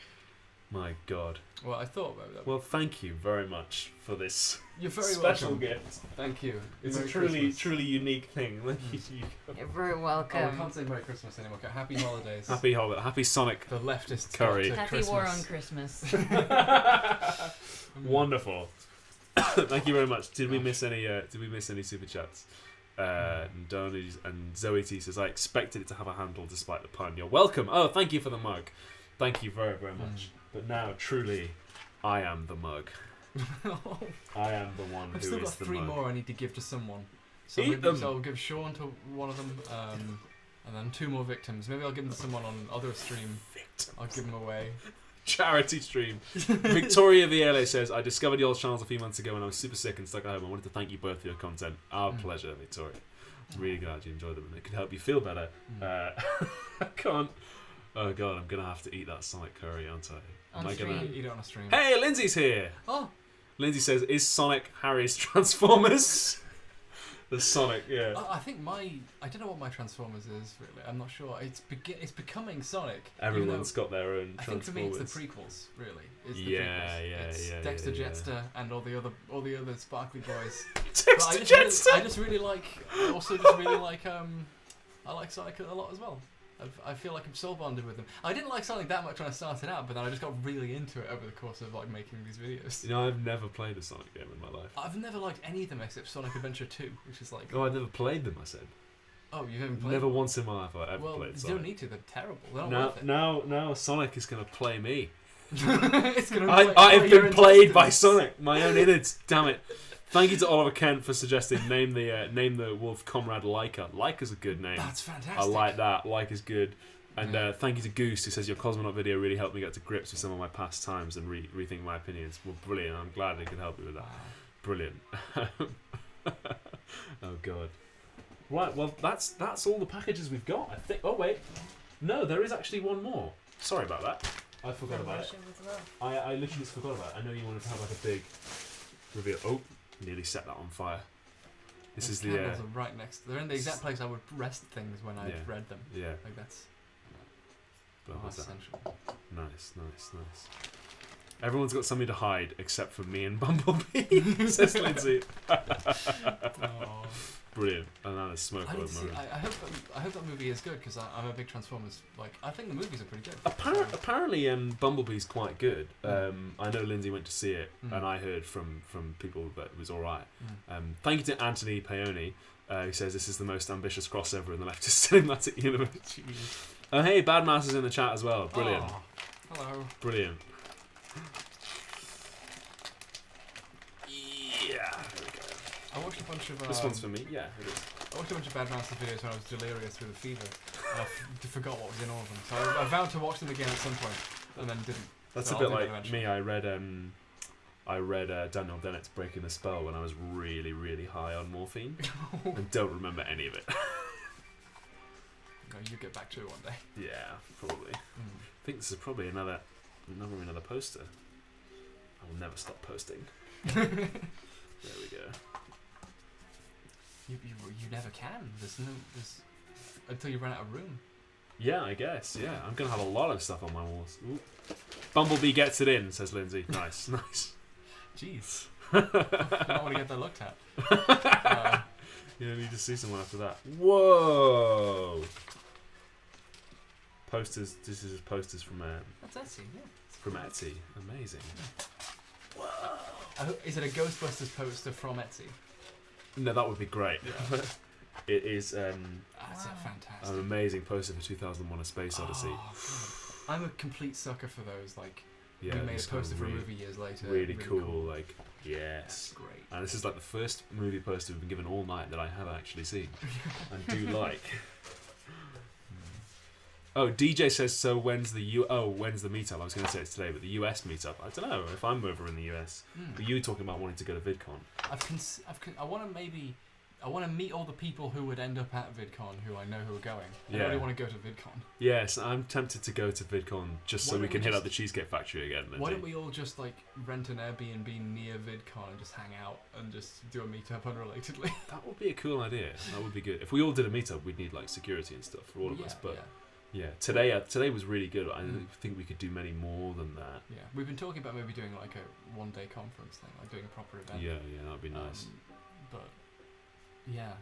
My God. Well, I thought about that. Well, thank you very much for this You're very special welcome. gift. Thank you. It's Merry a truly, Christmas. truly unique thing. Thank you. You're very Oh, I welcome. can't say Merry Christmas anymore. Happy holidays. Happy holiday. Happy Sonic. The leftist Curry. Happy War on Christmas. Wonderful. Thank you very much. Did we miss any? Did we miss any super chats? And Zoe T says, "I expected it to have a handle despite the pun. You're welcome." Oh, thank you for the mug. Thank you very, very much. But now, truly, I am the mug. I am the one I've who still is got the 3 mug. more I need to give to someone. So Eat maybe them. so I'll give Sean to one of them, and then 2 more victims. Maybe I'll give them to someone on other stream. I'll give them away. Charity stream. Victoria VLA says, "I discovered your channels a few months ago when I was super sick and stuck at home. I wanted to thank you both for your content." Our pleasure, Victoria. Really glad you enjoyed them and it could help you feel better. I can't. Oh God, I'm gonna have to eat that Sonic curry, aren't I? On Am I gonna? stream. Eat it on a stream. Hey, Lindsay's here. Oh, Lindsay says, "Is Sonic Harry's Transformers?" The Sonic, yeah. I think I don't know what my Transformers is really. I'm not sure. It's becoming Sonic. Everyone's got their own I think Transformers. for me it's the prequels really. It's the Yeah, prequels. yeah, It's yeah, Dexter yeah. Jetster and all the other sparkly boys. Dexter But Jetster. I just really like. I also just really like. I like Sonic a lot as well. I feel like I'm soul bonded with them. I didn't like Sonic that much when I started out, but then I just got really into it over the course of like making these videos. You know, I've never played a Sonic game in my life. I've never liked any of them except Sonic Adventure 2, which is like. Oh, I never played them. I said. Oh, you haven't played. Never once in my life have I ever Well, played you Sonic. don't need to. They're terrible. They're not Now, worth it. now Sonic is going to play me. It's gonna. I have your been played by intestines. Sonic. My own innards. Damn it. Thank you to Oliver Kent for suggesting name the wolf comrade Laika. Laika's a good name. That's fantastic. I like that. Laika's good. And Yeah. thank you to Goose who says your Cosmonaut video really helped me get to grips with some of my past times and rethink my opinions. Well, brilliant. I'm glad it could help you with that. Wow. Brilliant. Oh god. Right. Well, that's all the packages we've got. I think. Oh wait. No, there is actually one more. Sorry about that. I forgot about it. I literally just forgot about it. I know you wanted to have like a big reveal. Oh, nearly set that on fire. This Those is the candles are right next. They're in the exact place I would rest things when I Yeah. read them. yeah. Like that's What's that? essential. Nice. Everyone's got something to hide except for me and Bumblebee, says Lindsay. Oh. Brilliant. And now there's smoke I, all need over to my see, room. I hope that movie is good because I'm a big Transformers. Like I think the movies are pretty good. Apparently, Bumblebee's quite good. I know Lindsay went to see it, Mm. and I heard from people that it was all right. Mm. Thank you to Anthony Paoni, who says this is the most ambitious crossover in the leftist cinematic universe. Jeez. Oh, hey, Badmaster's in the chat as well. Brilliant. Oh, hello. Brilliant. Yeah. There we go. I watched a bunch of. This one's for me. Yeah, it is. I watched a bunch of Bad Master videos when I was delirious with a fever. And I forgot what was in all of them. So I vowed to watch them again at some point, and then didn't. That's So a I'll bit do that like eventually. me. I read Daniel Dennett's Breaking the Spell when I was really, really high on morphine and don't remember any of it. No, you get back to it one day. Yeah, probably. I think this is probably another poster. I will never stop posting. There we go. You never can. There's until you run out of room. Yeah, I guess. Yeah, I'm gonna have a lot of stuff on my walls. Ooh. Bumblebee gets it in, says Lindsay. Nice, nice. Jeez. I don't want to get that looked at. You need to see someone after that. Whoa! Posters. This is posters from That's Etsy, yeah. Etsy. Amazing. Is it a Ghostbusters poster from Etsy? No, that would be great. Yeah. It is That's Wow. fantastic. an amazing poster for 2001: A Space Odyssey. Oh, God. I'm a complete sucker for those. Like, Yeah, we made it's a poster for a really, movie years later. really cool. Like, yes. That's great. And this is like the first movie poster we've been given all night that I have actually seen and do like. Oh, DJ says, so when's the when's the meetup? I was going to say it's today, but the US meetup. I don't know if I'm over in the US. But you talking about wanting to go to VidCon? I want to meet all the people who would end up at VidCon who I know who are going. I Yeah. really want to go to VidCon. Yes, I'm tempted to go to VidCon just Why so we don't can we hit just- up the Cheesecake Factory again. Why don't we all just like rent an Airbnb near VidCon and just hang out and just do a meetup unrelatedly? That would be a cool idea. That would be good. If we all did a meetup, we'd need like security and stuff for all of us. But yeah, today was really good. I think we could do many more than that. Yeah, we've been talking about maybe doing like a one-day conference thing, like doing a proper event. Yeah, that'd be nice. But yeah,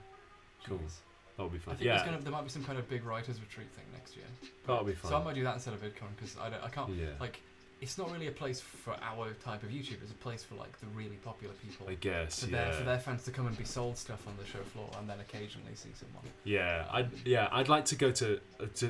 Cool. jeez. That would be I fun. think Yeah, there might be some kind of big writers' retreat thing next year. that would be fun. So I might do that instead of VidCon because I can't. Yeah, Like, it's not really a place for our type of YouTubers. It's a place for like the really popular people. I guess. For their fans to come and be sold stuff on the show floor and then occasionally see someone. I'd like to go to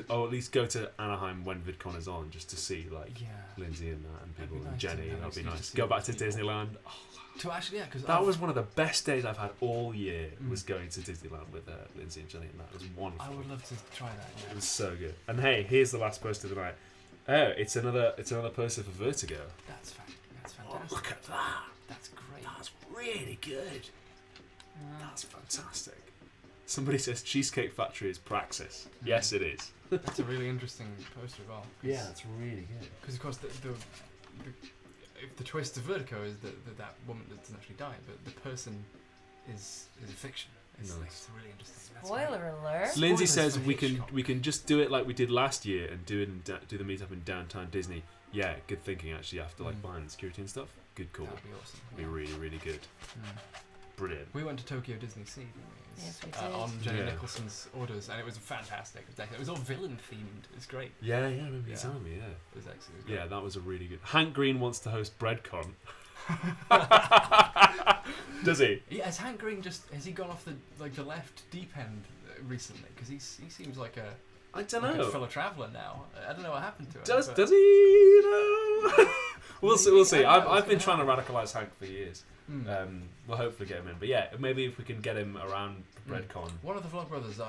or at least go to Anaheim when VidCon is on, just to see like Yeah. Lindsay and that and That'd people be and nice to Jenny. have That'd be excuse to nice. see Go all back to these people. Disneyland. Oh, To actually, yeah, because that was one of the best days I've had all year. Mm. Was going to Disneyland with Lindsay and Jenny, and that was wonderful. I would love to try that. It Yeah. was so good. And hey, here's the last poster of the night. Oh, it's another poster for Vertigo. That's Oh, fantastic. look at that. That's great. That's really good. That's fantastic. Somebody says Cheesecake Factory is Praxis. Yes, it is. That's a really interesting poster as well. it's really good. Because of course if the twist of Vertigo is that woman doesn't actually die, but the person is a fiction. It's, Nice. like, it's really interesting. That's Spoiler alert. Lindsay Spoilers says for we Hitchcock. can just do it like we did last year and do the meetup in downtown Disney. Yeah, good thinking actually. After like behind the security and stuff. Good call. That would be awesome. Be really really good. Mm. Brilliant. We went to Tokyo Disney Sea, didn't we? Yes, we did. On Jenny Yeah. Nicholson's orders, and it was fantastic. It was all villain themed. It was great. Yeah, I remember you Yeah. telling me. Yeah. It was excellent. It was great. Yeah, that was a really good. Hank Green wants to host BreadCon. Does he? Yeah, has Hank Green has he gone off the left deep end recently? Because he seems like a I don't like a know. fellow traveller now. I don't know what happened to him. Does but- he? You know? We'll see. We'll see. Maybe. I don't know I've what's been gonna trying to radicalise Hank for years. Mm. We'll hopefully get him in. But yeah, maybe if we can get him around BreadCon. One of the Vlogbrothers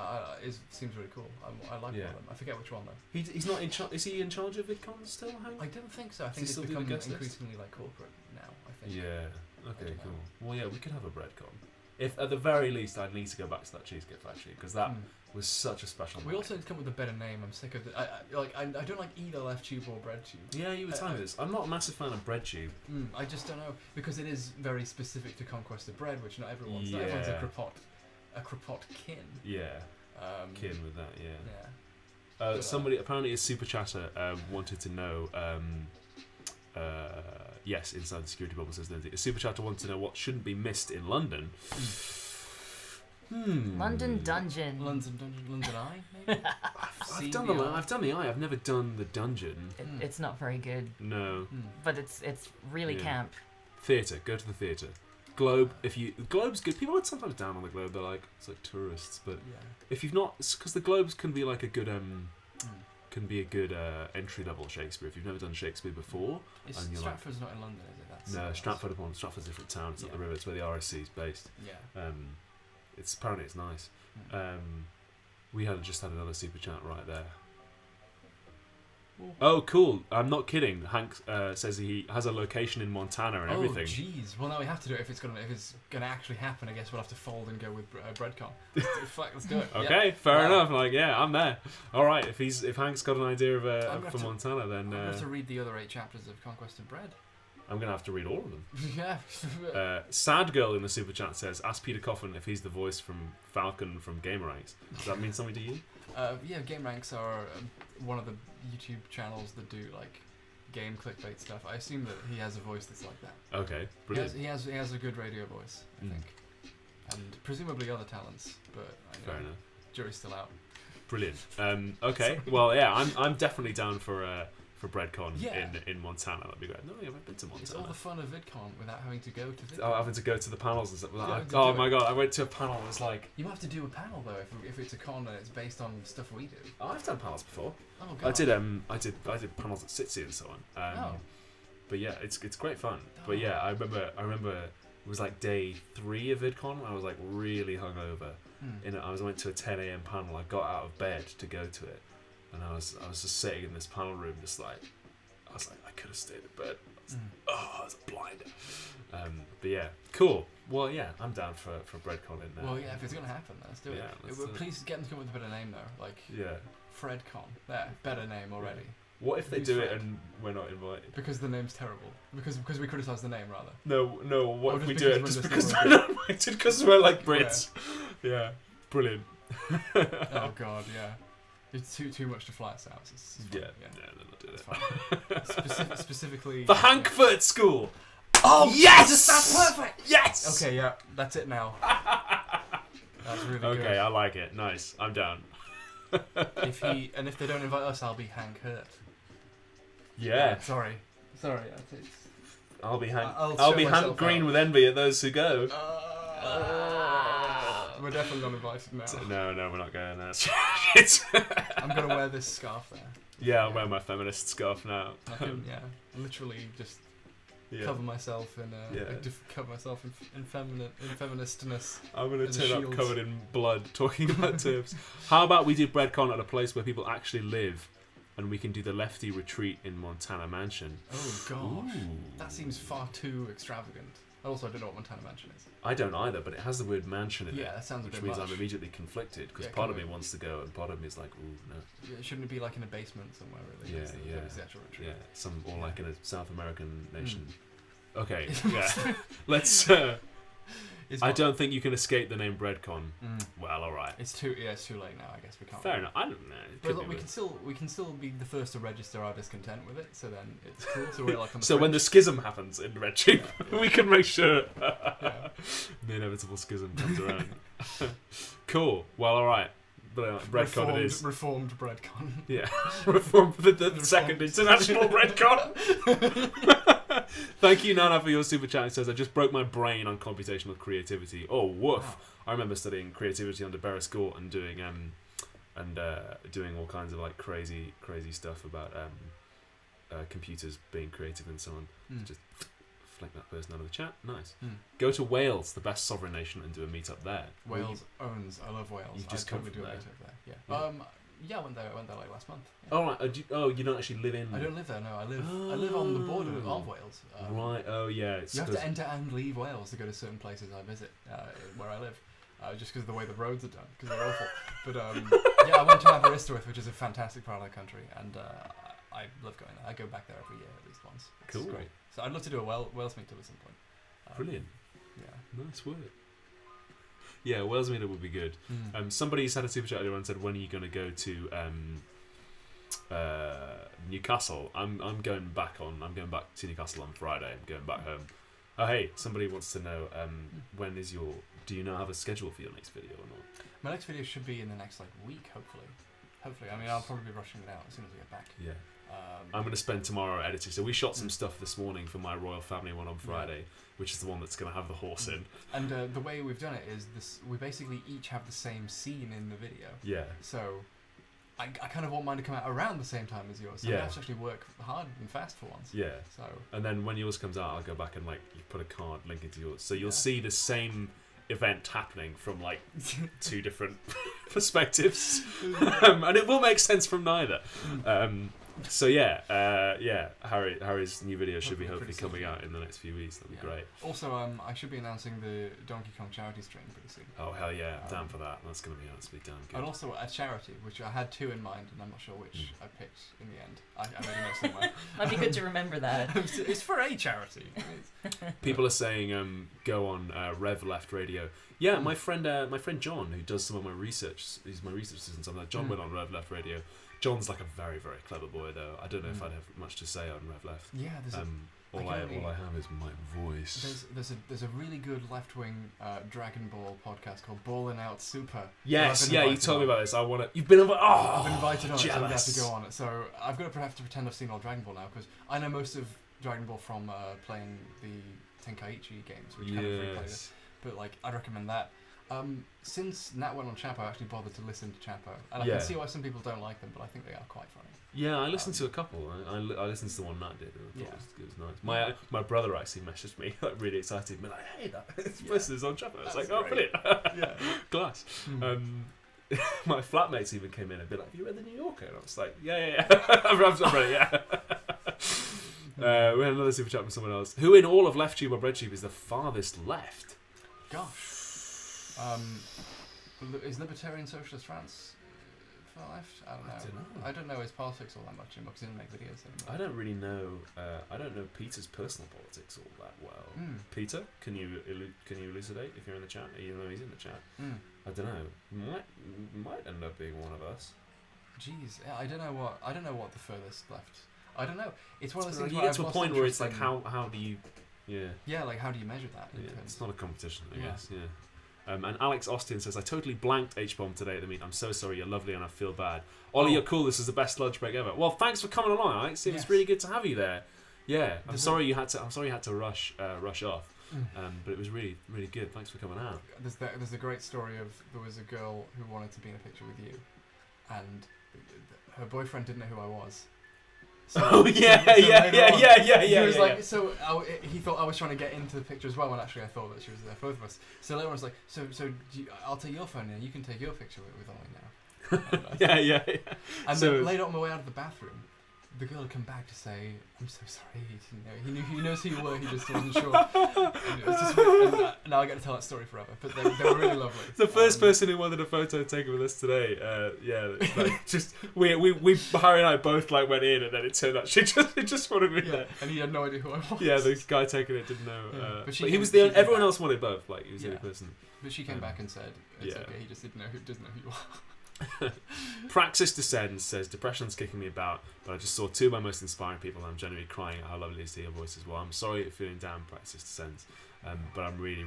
seems really cool. I like Yeah. one of them. I forget which one though. He's not in charge. Is he in charge of VidCon still, Hank? I don't think so. I Does he think it's still do the become guest list? increasingly like corporate now. I think. Yeah. Okay. don't know. Cool. Well, yeah, we could have a BreadCon. If at the very least, I need to go back to that Cheesecake Factory because that Mm. was such a special. We night. also need to come up with a better name. I'm sick of it. I don't like either Left Tube or Bread Tube. Yeah, you were telling me this. I'm not a massive fan of BreadTube. I just don't know because it is very specific to Conquest of Bread, which not everyone's. Not Yeah. everyone's a Krapot kin. Yeah, Um, kin with that. Yeah. Yeah. Somebody apparently a super chatter wanted to know. Yes, inside the security bubble says Lindsay. A super chatter wanted to know what shouldn't be missed in London. London Dungeon. London Eye, maybe. I've done the Eye. I've never done the dungeon. It's not very good, No. but it's really Yeah. camp. Theatre. Go to the theatre. Globe. The Globe's good. People are sometimes down on the Globe. They're like it's like tourists, but Yeah. if you've not, because the Globes can be like a good entry level Shakespeare if you've never done Shakespeare before. It's, And you're like- Stratford's not in London, is it? That's No, Stratford's a different town. It's up the Yeah. river. It's where the RSC is based. Yeah. Apparently it's nice. We just had another super chat right there. Ooh. Oh, cool! I'm not kidding. Hank says he has a location in Montana and Oh, everything. jeez. Well, now we have to do it if it's gonna actually happen. I guess we'll have to fold and go with Breadcon. Fuck, let's do it. Okay, fair Wow. enough. Like, yeah, I'm there. All right, if Hank's got an idea of I'm gonna for have to- Montana, then I'm gonna have to read the other 8 chapters of Conquest of Bread. I'm gonna have to read all of them. Yeah. Sad Girl in the super chat says, "Ask Peter Coffin if he's the voice from Falcon from Gamerangs." Does that mean something to you? Yeah, Game Ranks are one of the YouTube channels that do like game clickbait stuff. I assume that he has a voice that's like that. Okay, brilliant. He has a good radio voice, I Mm. think. and presumably other talents, but Fair enough. jury's still out. Brilliant. Okay. Well, yeah, I'm definitely down for BreadCon Yeah. in Montana. That'd be great. No, I've been to It's all Montana. the fun of VidCon without having to go to VidCon. Oh, having to go to the panels and stuff. Yeah, Oh do my it. god, I went to a panel and it was like, You might have to do a panel though if it's a con and it's based on stuff we do. oh, I've done panels before. Oh god. I did panels at Sitsi and so on. Oh. But yeah, it's great fun. But yeah, I remember it was like day 3 of VidCon. I was like really hungover. I went to a 10 a.m. panel. I got out of bed to go to it, and I was just sitting in this panel room, just like I could have stayed in bed. I was blind. But yeah, cool. Well, yeah, I'm down for BreadCon in there. Well, yeah, if it's gonna happen, let's do it. Yeah, let's do it. Please get them to come up with a better name though, like Yeah. FredCon. There, better name already. What if they Who's do it Fred? and we're not invited? Because the name's terrible. Because we criticise the name rather. No. What Oh, if just we do it because just we're because just we're not invited? Because we're like Brits. Yeah. Brilliant. Oh god, yeah. It's too much to fly us out. It's fine, Yeah. yeah. Then I'll do It's that. fine. Specifically. The Hankford School. Oh yes! that's perfect. Yes. Okay, yeah, that's it now. That's really good. Okay, I like it. Nice. I'm down. If they don't invite us, I'll be Hank Hurt. Yeah. Sorry. I'll be Hank. I'll I'll show be Hank myself Green out. with envy at those who go. We're definitely not invited now. No, we're not going there. I'm gonna wear this scarf there. Yeah, I'll wear my feminist scarf now. I can, literally just Yeah. cover myself in cover myself in feministness. I'm gonna as a turn up shield. covered in blood talking about tips. How about we do BreadCon at a place where people actually live, and we can do the Lefty Retreat in Montana Mansion. Oh gosh, Ooh. that seems far too extravagant. Also, I don't know what Montana Mansion is. I don't either, but it has the word mansion in it. Yeah, that sounds a which bit means much. I'm immediately conflicted because Yeah, part of kind me of. wants to go and part of me is like, ooh, no. Yeah, shouldn't it be like in a basement somewhere? Really? Yeah, That's the- yeah. that's the actual retreat. Yeah, or Yeah. like in a South American nation. Mm. Okay, yeah. Let's. It's I what- don't think you can escape the name BreadCon. Mm. Well, all right. It's too late now. I guess we can't. Fair enough. I don't know. It But could look, be we weird. can still be the first to register our discontent with it. So then it's cool. So we're like on the So when the fringe. schism happens in Red Sheep, Yeah. we can make sure Yeah. the inevitable schism comes around. Cool. Well, all right. BreadCon it is. Reformed BreadCon. Yeah. Reform for the second international BreadCon. Thank you, Nana, for your super chat. It says, I just broke my brain on computational creativity. Oh, woof. Wow. I remember studying creativity under Beres Gort and doing doing all kinds of like crazy stuff about computers being creative and so on. Mm. Just flick that person out of the chat. Nice. Mm. Go to Wales, the best sovereign nation, and do a meetup there. Wales owns. I love Wales. You've just I come totally from do a there. meetup there. Yeah. Yeah. Yeah, I went there like last month. Yeah. Oh, right. You don't actually live in. I don't live there. No, I live on the border of Wales. Right. Oh, yeah. It's You have to 'cause- enter and leave Wales to go to certain places I visit where I live. Just because of the way the roads are done, because they're awful. But yeah, I went to Aberystwyth, which is a fantastic part of the country, and I love going there. I go back there every year at least once. It's Cool. great. So I'd love to do a Wales meetup at some point. Brilliant. Yeah. Nice work. Yeah, Wales meetup would be good. Somebody had a super chat earlier and said, when are you going to go to Newcastle? I'm going back to Newcastle on Friday. I'm going back home. Oh, hey, somebody wants to know when is your... Do you not have a schedule for your next video or not? My next video should be in the next week, hopefully. I mean, I'll probably be rushing it out as soon as I get back. Yeah. I'm going to spend tomorrow editing. So we shot some stuff this morning for my Royal Family one on Friday, which is the one that's going to have the horse in. And the way we've done it is we basically each have the same scene in the video. Yeah. So I kind of want mine to come out around the same time as yours. So Yeah. I have to actually work hard and fast for once. Yeah. So And then when yours comes out, I'll go back and you put a card linking to yours. So you'll Yeah. see the same event happening from two different perspectives. And it will make sense from neither. So yeah, Harry's new video should be hopefully Pretty soon. coming out in the next few weeks. That'd be Yeah. great. Also, I should be announcing the Donkey Kong charity stream pretty soon. Oh hell yeah, I'm down for that. That's gonna be damn good. And also a charity, which I had two in mind, and I'm not sure which Mm. I picked in the end. I made a note somewhere. Might be good to remember that. It's for a charity. People are saying go on Rev Left Radio. Yeah, my friend John, who does some of my research, he's my research assistant. So John went on Rev Left Radio. John's like a very, very clever boy, though. I don't know if I'd have much to say on Rev Left. Yeah, there's All I have is my Nice. There's a really good left wing Dragon Ball podcast called Ballin' Out Super. Yes, I've been yeah, you invited told me on. about this. I want to. You've been invited. Oh, I've been invited on it, so I'm gonna have jealous. to go on it. So I've got to have to pretend I've seen all Dragon Ball now because I know most of Dragon Ball from playing the Tenkaichi games, which kind of replayed it. Yes. But like, I'd recommend that. Since Nat went on Chapo, I actually bothered to listen to Chapo, and I Yeah. can see why some people don't like them, but I think they are quite funny. Yeah, I listened to a couple. I listened to the one Nat did. And I thought Yeah. it was nice. My brother actually messaged me, like really excited, me like, "Hey, this person is on Chapo." I was That's like, "Oh, great. brilliant!" Yeah. Glass. Mm. My flatmates even came in and be like, "Have you read the New Yorker?" And I was like, "Yeah." I've read it, yeah. We had another super chat from someone else. Who in all of Left Tube or Bread Tube is the farthest left? Gosh. Is Libertarian Socialist France far left? I don't know his politics all that much anymore because he doesn't make videos anymore. I don't really know. I don't know Peter's personal politics all that well. Mm. Peter, can you elucidate if you're in the chat? Even though he's in the chat, Mm. I don't know. Might end up being one of us. Jeez, yeah, I don't know what the furthest left. I don't know. It's one of those Like, things you where get I've to a lost point where it's interest like in- how do you? Yeah. Yeah, like how do you measure that? in Yeah, terms- it's not a competition, I Yeah. guess. Yeah. And Alex Austin says, "I totally blanked H-bomb today at the meet. I'm so sorry. You're lovely, and I feel bad. Ollie, Oh. you're cool. This is the best lunch break ever. Well, thanks for coming along, Alex. It was Yes. really good to have you there. Yeah. I'm There's sorry you had to rush off. Mm. But it was really really good. Thanks for coming out. There's a great story of there was a girl who wanted to be in a picture with you, and her boyfriend didn't know who I was. So, Oh yeah, so yeah, later yeah, on, yeah, yeah, He yeah. was yeah, like, yeah. so he thought I was trying to get into the picture as well, when actually I thought that she was there for both of us. So later on, I was like, so I'll take your phone and you can take your picture with Ollie now. yeah. And So- then later on my way out of the bathroom, the girl had come back to say, "I'm so sorry, he didn't know. He knows who you were, he just wasn't sure." And it was just, and now I get to tell that story forever. But they were really lovely. The first person who wanted a photo taken with us today, like just we Harry and I both like went in, and then it turned out she just wanted me Yeah, there. and he had no idea who I was. Yeah, the guy taking it didn't know. Yeah, But but he came- was she the came everyone back. else wanted both. Like he was the Yeah. only person. But she came back and said, "It's yeah. okay. He just doesn't know who you are." Praxis Descends says, "Depression's kicking me about, but I just saw two of my most inspiring people, and I'm genuinely crying at how lovely to hear your voice as well. I'm sorry you're feeling down, Praxis Descends, but I'm really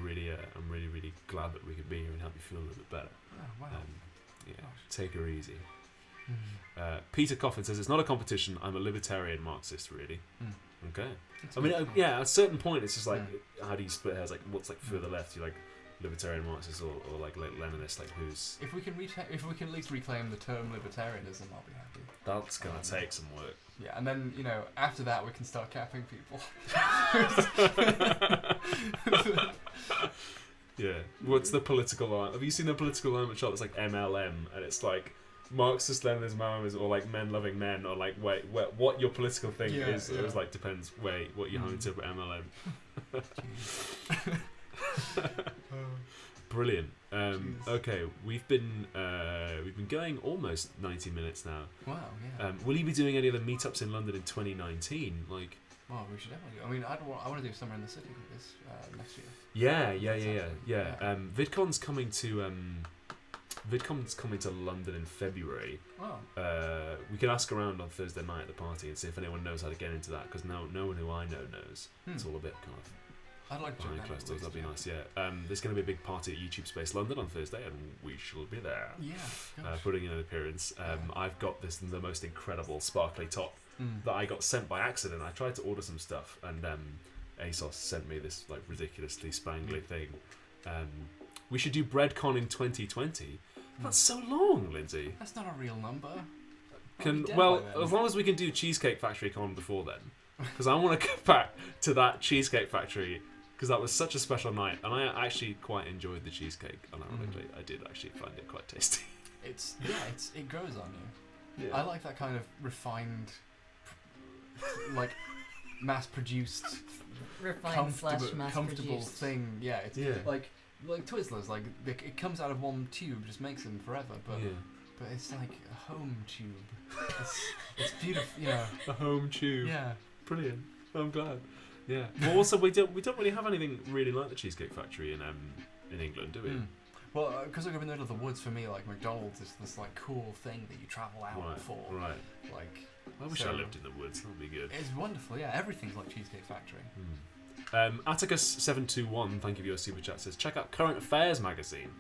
glad that we could be here and help you feel a little bit better. Oh wow. Yeah, Gosh. take her easy." Mm. Peter Coffin says, "It's not a competition. I'm a libertarian Marxist, really." Mm. Okay. That's I mean, good. yeah, at a certain point, it's just like, Mm. how do you split hairs? Like, what's like further left? You like libertarian Marxist or like Leninist? Like, who's? If we can at least reclaim the term libertarianism, I'll be happy. That's gonna take some work. Yeah, and then after that we can start capping people. Yeah. What's the political line? Have you seen the political alignment chart? It's like MLM, and it's like Marxist, Leninist, Maoism, or like men loving men, or like what your political thing Yeah, is. yeah. It was like depends what you how you Mm. interpret MLM. Brilliant. Jeez. Okay, we've been going almost 90 minutes now. Wow, yeah. Will you be doing any other meetups in London in 2019? Like, Well, we should definitely go. I mean, I want to do somewhere in the city this next year. yeah. VidCon's coming to London in February. Oh. We can ask around on Thursday night at the party and see if anyone knows how to get into that, because no one who I know knows. It's all a bit kind of I'd like to behind join closed that. doors. That'd be nice. Yeah. There's going to be a big party at YouTube Space London on Thursday, and we shall be there. Yeah. Gosh. Putting in an appearance. I've got the most incredible sparkly top Mm. that I got sent by accident. I tried to order some stuff, and ASOS sent me this like ridiculously spangly thing. We should do BreadCon in 2020. That's so long, Lindsay. That's not a real number. I'll Can be dead well, by then. as long as we can do Cheesecake Factory Con before then, because I want to go back to that Cheesecake Factory, because that was such a special night, and I actually quite enjoyed the cheesecake. Ironically, I did actually find it quite tasty. It grows on you. Yeah. I like that kind of refined, like mass-produced, Refined slash mass comfortable produced. thing. Yeah, it's Yeah. like Twizzlers. Like it comes out of one tube, just makes them forever. But Yeah. but it's like a home tube. It's beautiful. Yeah. A home tube. Yeah. Brilliant. I'm glad. Yeah. Well, also we don't really have anything really like the Cheesecake Factory in England, do we? Mm. Well, because I'm in the middle of the woods, for me, like McDonald's is this like cool thing that you travel out Right. for. Right. Like I wish I lived in the woods. That'd be good. it's wonderful. Yeah, everything's like Cheesecake Factory. Atticus721, thank you for your super chat, says check out Current Affairs magazine.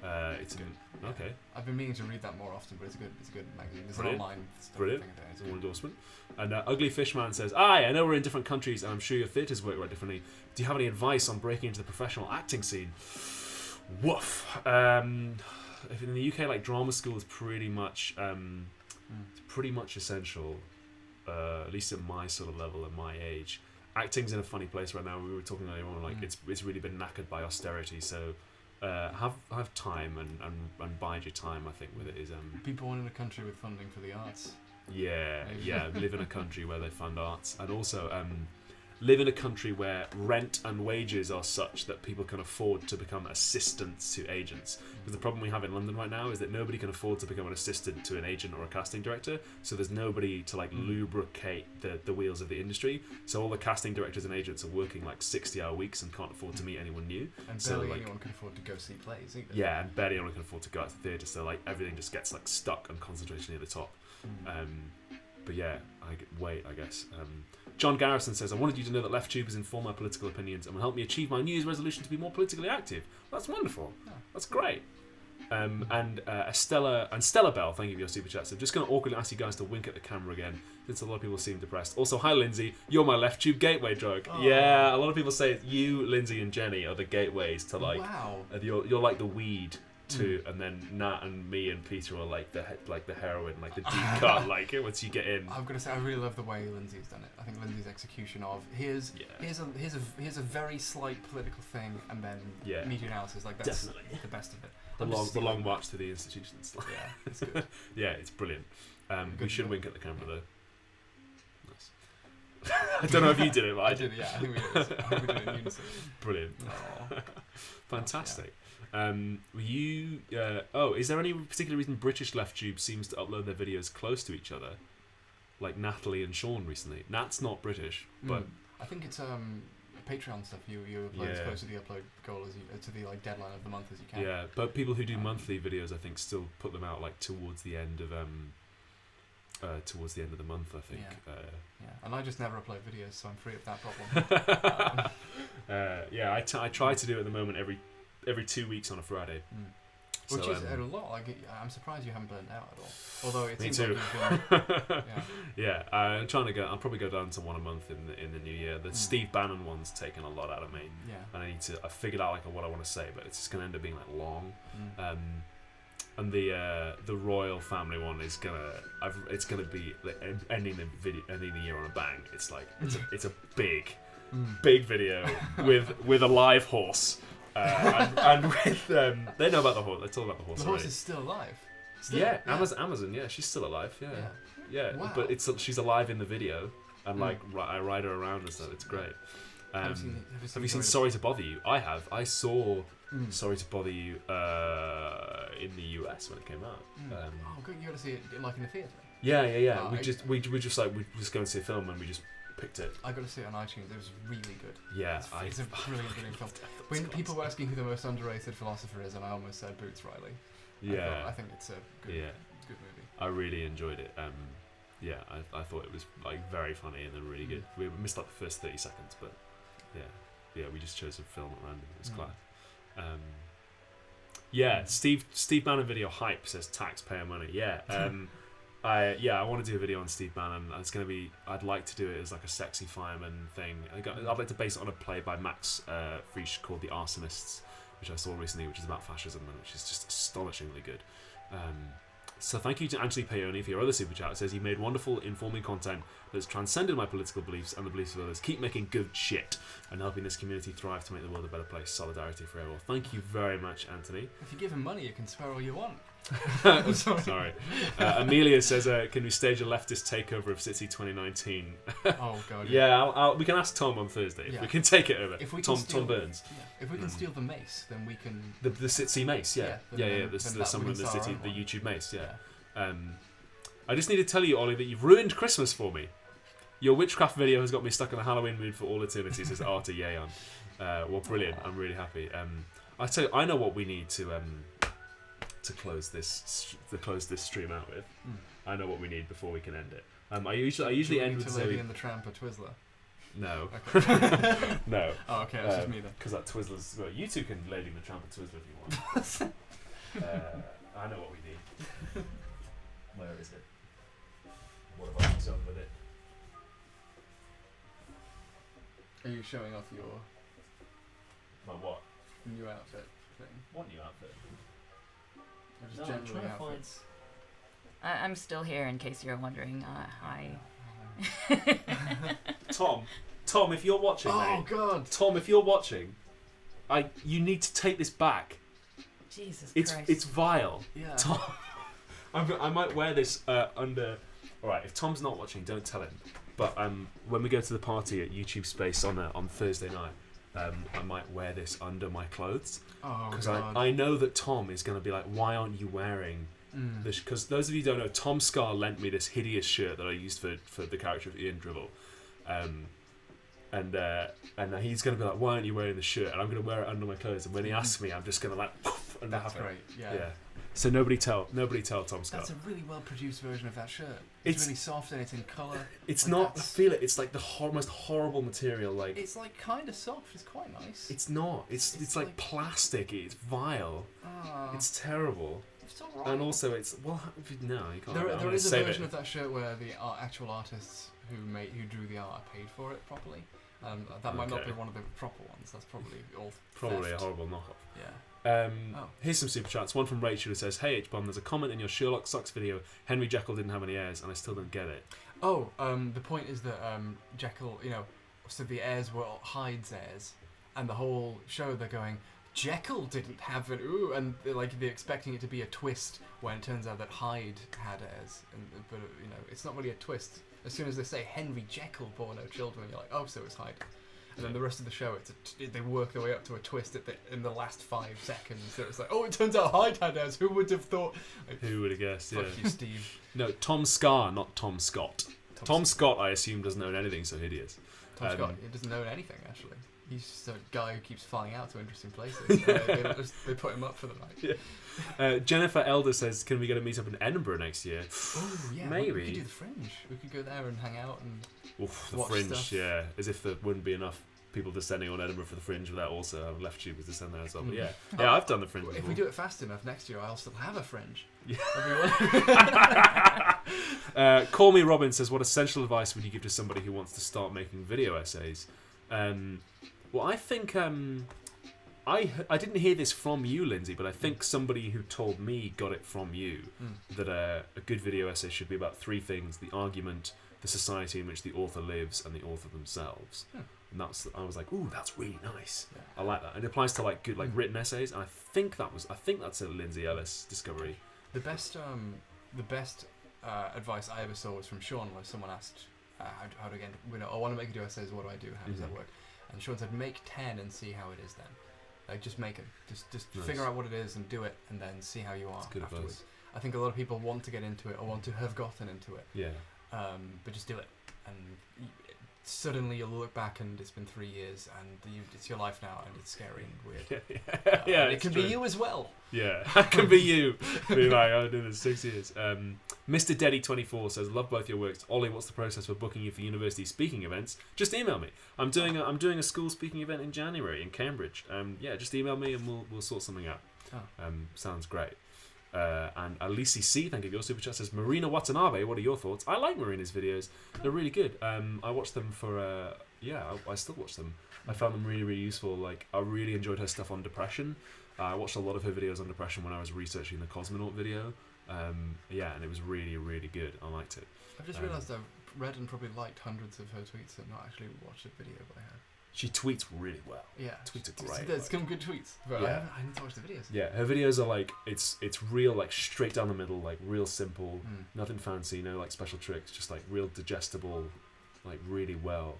It's okay. I've been meaning to read that more often, but it's a good magazine. It's Brilliant. an online stuff. Brilliant. Thing It's an endorsement. And Ugly Fishman says, I know we're in different countries and I'm sure your theatres work right differently. Do you have any advice on breaking into the professional acting scene? Woof. If in the UK, like drama school is pretty much it's pretty much essential, at least at my sort of level and my age. Acting's in a funny place right now. We were talking earlier on, like it's really been knackered by austerity. So have time and bide your time. I think with it is People want in a country with funding for the arts. yeah, live in a country where they fund arts, and also live in a country where rent and wages are such that people can afford to become assistants to agents. Because the problem we have in London right now is that nobody can afford to become an assistant to an agent or a casting director, so there's nobody to like lubricate the wheels of the industry. So all the casting directors and agents are working like 60-hour weeks and can't afford to meet anyone new. And so, barely like, anyone can afford to go see plays either. yeah, and barely anyone can afford to go out to the theatre, so like everything just gets like stuck and concentrated near the top. But yeah, I guess. John Garrison says, I wanted you to know that LeftTube has informed my political opinions and will help me achieve my New Year's resolution to be more politically active. That's wonderful. Oh. That's great. And Stella Bell, thank you for your super chat. So I'm just going to awkwardly ask you guys to wink at the camera again, since a lot of people seem depressed. Also, hi Lindsay, you're my LeftTube gateway drug. Oh. Yeah, a lot of people say you, Lindsay, and Jenny are the gateways to like. Wow. You're like the weed too, and then Nat and me and Peter are like the heroin, like the deep cut. Like once you get in. I'm gonna say I really love the way Lindsay's done it. I think Lindsay's execution of here's a very slight political thing, and then media analysis, like that's Definitely the best of it. The long march to the institutions. Yeah, it's good. Yeah, it's brilliant. We should wink at the camera though. Nice. I don't know if you did it, but I did. Yeah, I think we did it in unison. Brilliant. Aw. Fantastic. Is there any particular reason British LeftTube seems to upload their videos close to each other, like Natalie and Sean recently? Nat's not British, but I think it's Patreon stuff. You upload as close to the upload goal as to the like deadline of the month as you can. yeah. But people who do monthly videos, I think, still put them out like towards the end of the month. I think. Yeah, and I just never upload videos, so I'm free of that problem. I try to do it at the moment every 2 weeks on a Friday. Which So, is a lot. Like, I'm surprised you haven't burnt out at all. Although it Me seems too. like you've been, Yeah, I'm trying to go. I'll probably go down to one a month in the new year. The Steve Bannon one's taken a lot out of me, and I figured out like what I want to say, but it's just gonna end up being like long. And the royal family one is it's gonna be like, ending the year on a bang. It's like it's a big video with a live horse. And with they know about the horse. They talk about the horse. The horse already. is still alive. Amazon. Yeah, she's still alive. Yeah. Wow. But she's alive in the video, and like I ride her around and stuff. It's great. Have you seen Sorry to Bother You? I have. I saw Sorry to Bother You in the US when it came out. Oh, good. You got to see it like in the theatre. Yeah. We just go and see a film and we just picked it. I got to see it on iTunes. It was really good. Yeah, it's a brilliant film. When people were asking who the most underrated philosopher is, and I almost said Boots Riley. Yeah, I think it's a good movie. I really enjoyed it. I thought it was like very funny and then really good. We missed like the first 30 seconds, but yeah, we just chose a film at random. It was class. Steve Bannon video hype says taxpayer money. I want to do a video on Steve Bannon. It's gonna be. I'd like to do it as like a sexy fireman thing. I'd like to base it on a play by Max Frisch called The Arsonists, which I saw recently, which is about fascism and which is just astonishingly good. So thank you to Anthony Peone for your other super chat. It says you made wonderful, informing content that has transcended my political beliefs and the beliefs of others. Keep making good shit and helping this community thrive to make the world a better place. Solidarity forever. Thank you very much, Anthony. If you give him money, you can swear all you want. Sorry. Amelia says, can we stage a leftist takeover of City 2019? Oh god. Yeah, we can ask Tom on Thursday if we can take it over. If we Tom steal, Burns. Yeah. If we can steal the mace, then we can. The City Mace, yeah. There's someone in the city, the one. YouTube Mace, I just need to tell you, Ollie, that you've ruined Christmas for me. Your witchcraft video has got me stuck in a Halloween mood for all eternity, says Arta Yeon. Well, brilliant. I'm really happy. I tell you, I know what we need to close this stream out with. I know what we need before we can end it. I usually end with Lady and the Tramp or Twizzler. No. Okay. No. Oh, okay, that's just me then. Because that Twizzler's... Well, you two can Lady and the Tramp and Twizzler if you want. I know what we need. Where is it? What have I done with it? Are you showing off your My what? new outfit thing? What new outfit? Or just No, I'm generally trying to find... outfits? I'm still here in case you're wondering. Hi. Tom, if you're watching, Oh mate. God! Tom, if you're watching, you need to take this back. Jesus It's Christ. it's vile. Yeah. Tom, I might wear this under. All right, if Tom's not watching, don't tell him. But when we go to the party at YouTube Space on Thursday night, I might wear this under my clothes Oh because God. I know that Tom is going to be like, why aren't you wearing this? Because those of you who don't know, Tom Scar lent me this hideous shirt that I used for the character of Ian Dribble. And he's going to be like, why aren't you wearing the shirt? And I'm going to wear it under my clothes. And when he asks me, I'm just going to like, and That's have it. great. Yeah. Yeah. So nobody tell Tom Scott. That's a really well produced version of that shirt. It's- It's really soft and it's in colour. It's like not. I that's- feel it. It's like the most horrible material. Like It's like kind of soft. It's quite nice. it's not. It's like plastic. It's vile. Ah, It's terrible. it's alright. And also, it's no, you can't. There I'm is gonna a save version it. of that shirt where the actual artists who drew the art are paid for it properly. That might not Okay. be one of the proper ones. That's probably all Probably theft. a horrible knockoff. Yeah. Oh. Here's some super chats. One from Rachel who says, "Hey H-Bomb, there's a comment in your Sherlock Sucks video. Henry Jekyll didn't have any heirs, and I still don't get it." Oh, the point is that Jekyll, so the heirs were Hyde's heirs, and the whole show they're going, Jekyll didn't have it, ooh, and they're expecting it to be a twist when it turns out that Hyde had heirs, but it's not really a twist. As soon as they say Henry Jekyll bore no children, you're like, oh, so it's Hyde. And then the rest of the show, they work their way up to a twist in the last 5 seconds. So it's like, oh, it turns out Hyde had heirs. Who would have thought? Like, Who would have guessed? fuck Yeah. you, Steve. No, Tom Scar, not Tom Scott. Tom Scott, I assume, doesn't own anything so hideous. Tom Scott, he doesn't know anything, actually. He's just a guy who keeps flying out to interesting places. They put him up for the night. Yeah. Jennifer Elder says, "Can we get a meet up in Edinburgh next year?" Oh, yeah. Maybe. We could do the Fringe. We could go there and hang out and... Oof, the Watch Fringe, stuff. yeah. As if there wouldn't be enough people descending on Edinburgh for the Fringe without also having left tubers to descend there as well. But yeah, I've done the Fringe If before. we do it fast enough, next year I'll still have a Fringe. Yeah. Everyone. Call Me Robin says, "What essential advice would you give to somebody who wants to start making video essays?" Well, I think I didn't hear this from you, Lindsay, but I think somebody who told me got it from you. That a good video essay should be about 3 things: the argument, the society in which the author lives, and the author themselves. And I was like, ooh, that's really nice. Yeah. I like that. And it applies to like good written essays. And I think that's a Lindsay Ellis discovery. The best advice I ever saw was from Sean, where someone asked, how to get, I want to make video essays, what do I do? How does that work? And Sean said, make 10 and see how it is then. Like, just make it. Just Nice. figure out what it is and do it, and then see how you are good afterwards. advice. I think a lot of people want to get into it or want to have gotten into it, Yeah. but just do it. And suddenly you'll look back and it's been 3 years and it's your life now and it's scary and weird. Yeah, and it it's can true. be you as well. Yeah, that can be you. Be like, I've been doing this 6 years. Mr. Deddy24 says, "Love both your works. Ollie, what's the process for booking you for university speaking events? Just email me. I'm doing a school speaking event in January in Cambridge. Yeah, just email me and we'll sort something out." Sounds great. And Alisi C, thank you for your super chat, says, "Marina Watanabe, what are your thoughts?" I like Marina's videos. They're really good. I watched them for I still watch them. I found them really, really useful. Like, I really enjoyed her stuff on depression. I watched a lot of her videos on depression when I was researching the Cosmonaut video. And it was really, really good. I liked it. I've just realised I've read and probably liked hundreds of her tweets and not actually watched a video by her. She tweets really well. Yeah. Tweets are great. There's some good tweets. But Yeah. I need to watch the videos. Yeah, her videos are like, it's real, like straight down the middle, like real simple, nothing fancy, no like special tricks, just like real digestible, like really well,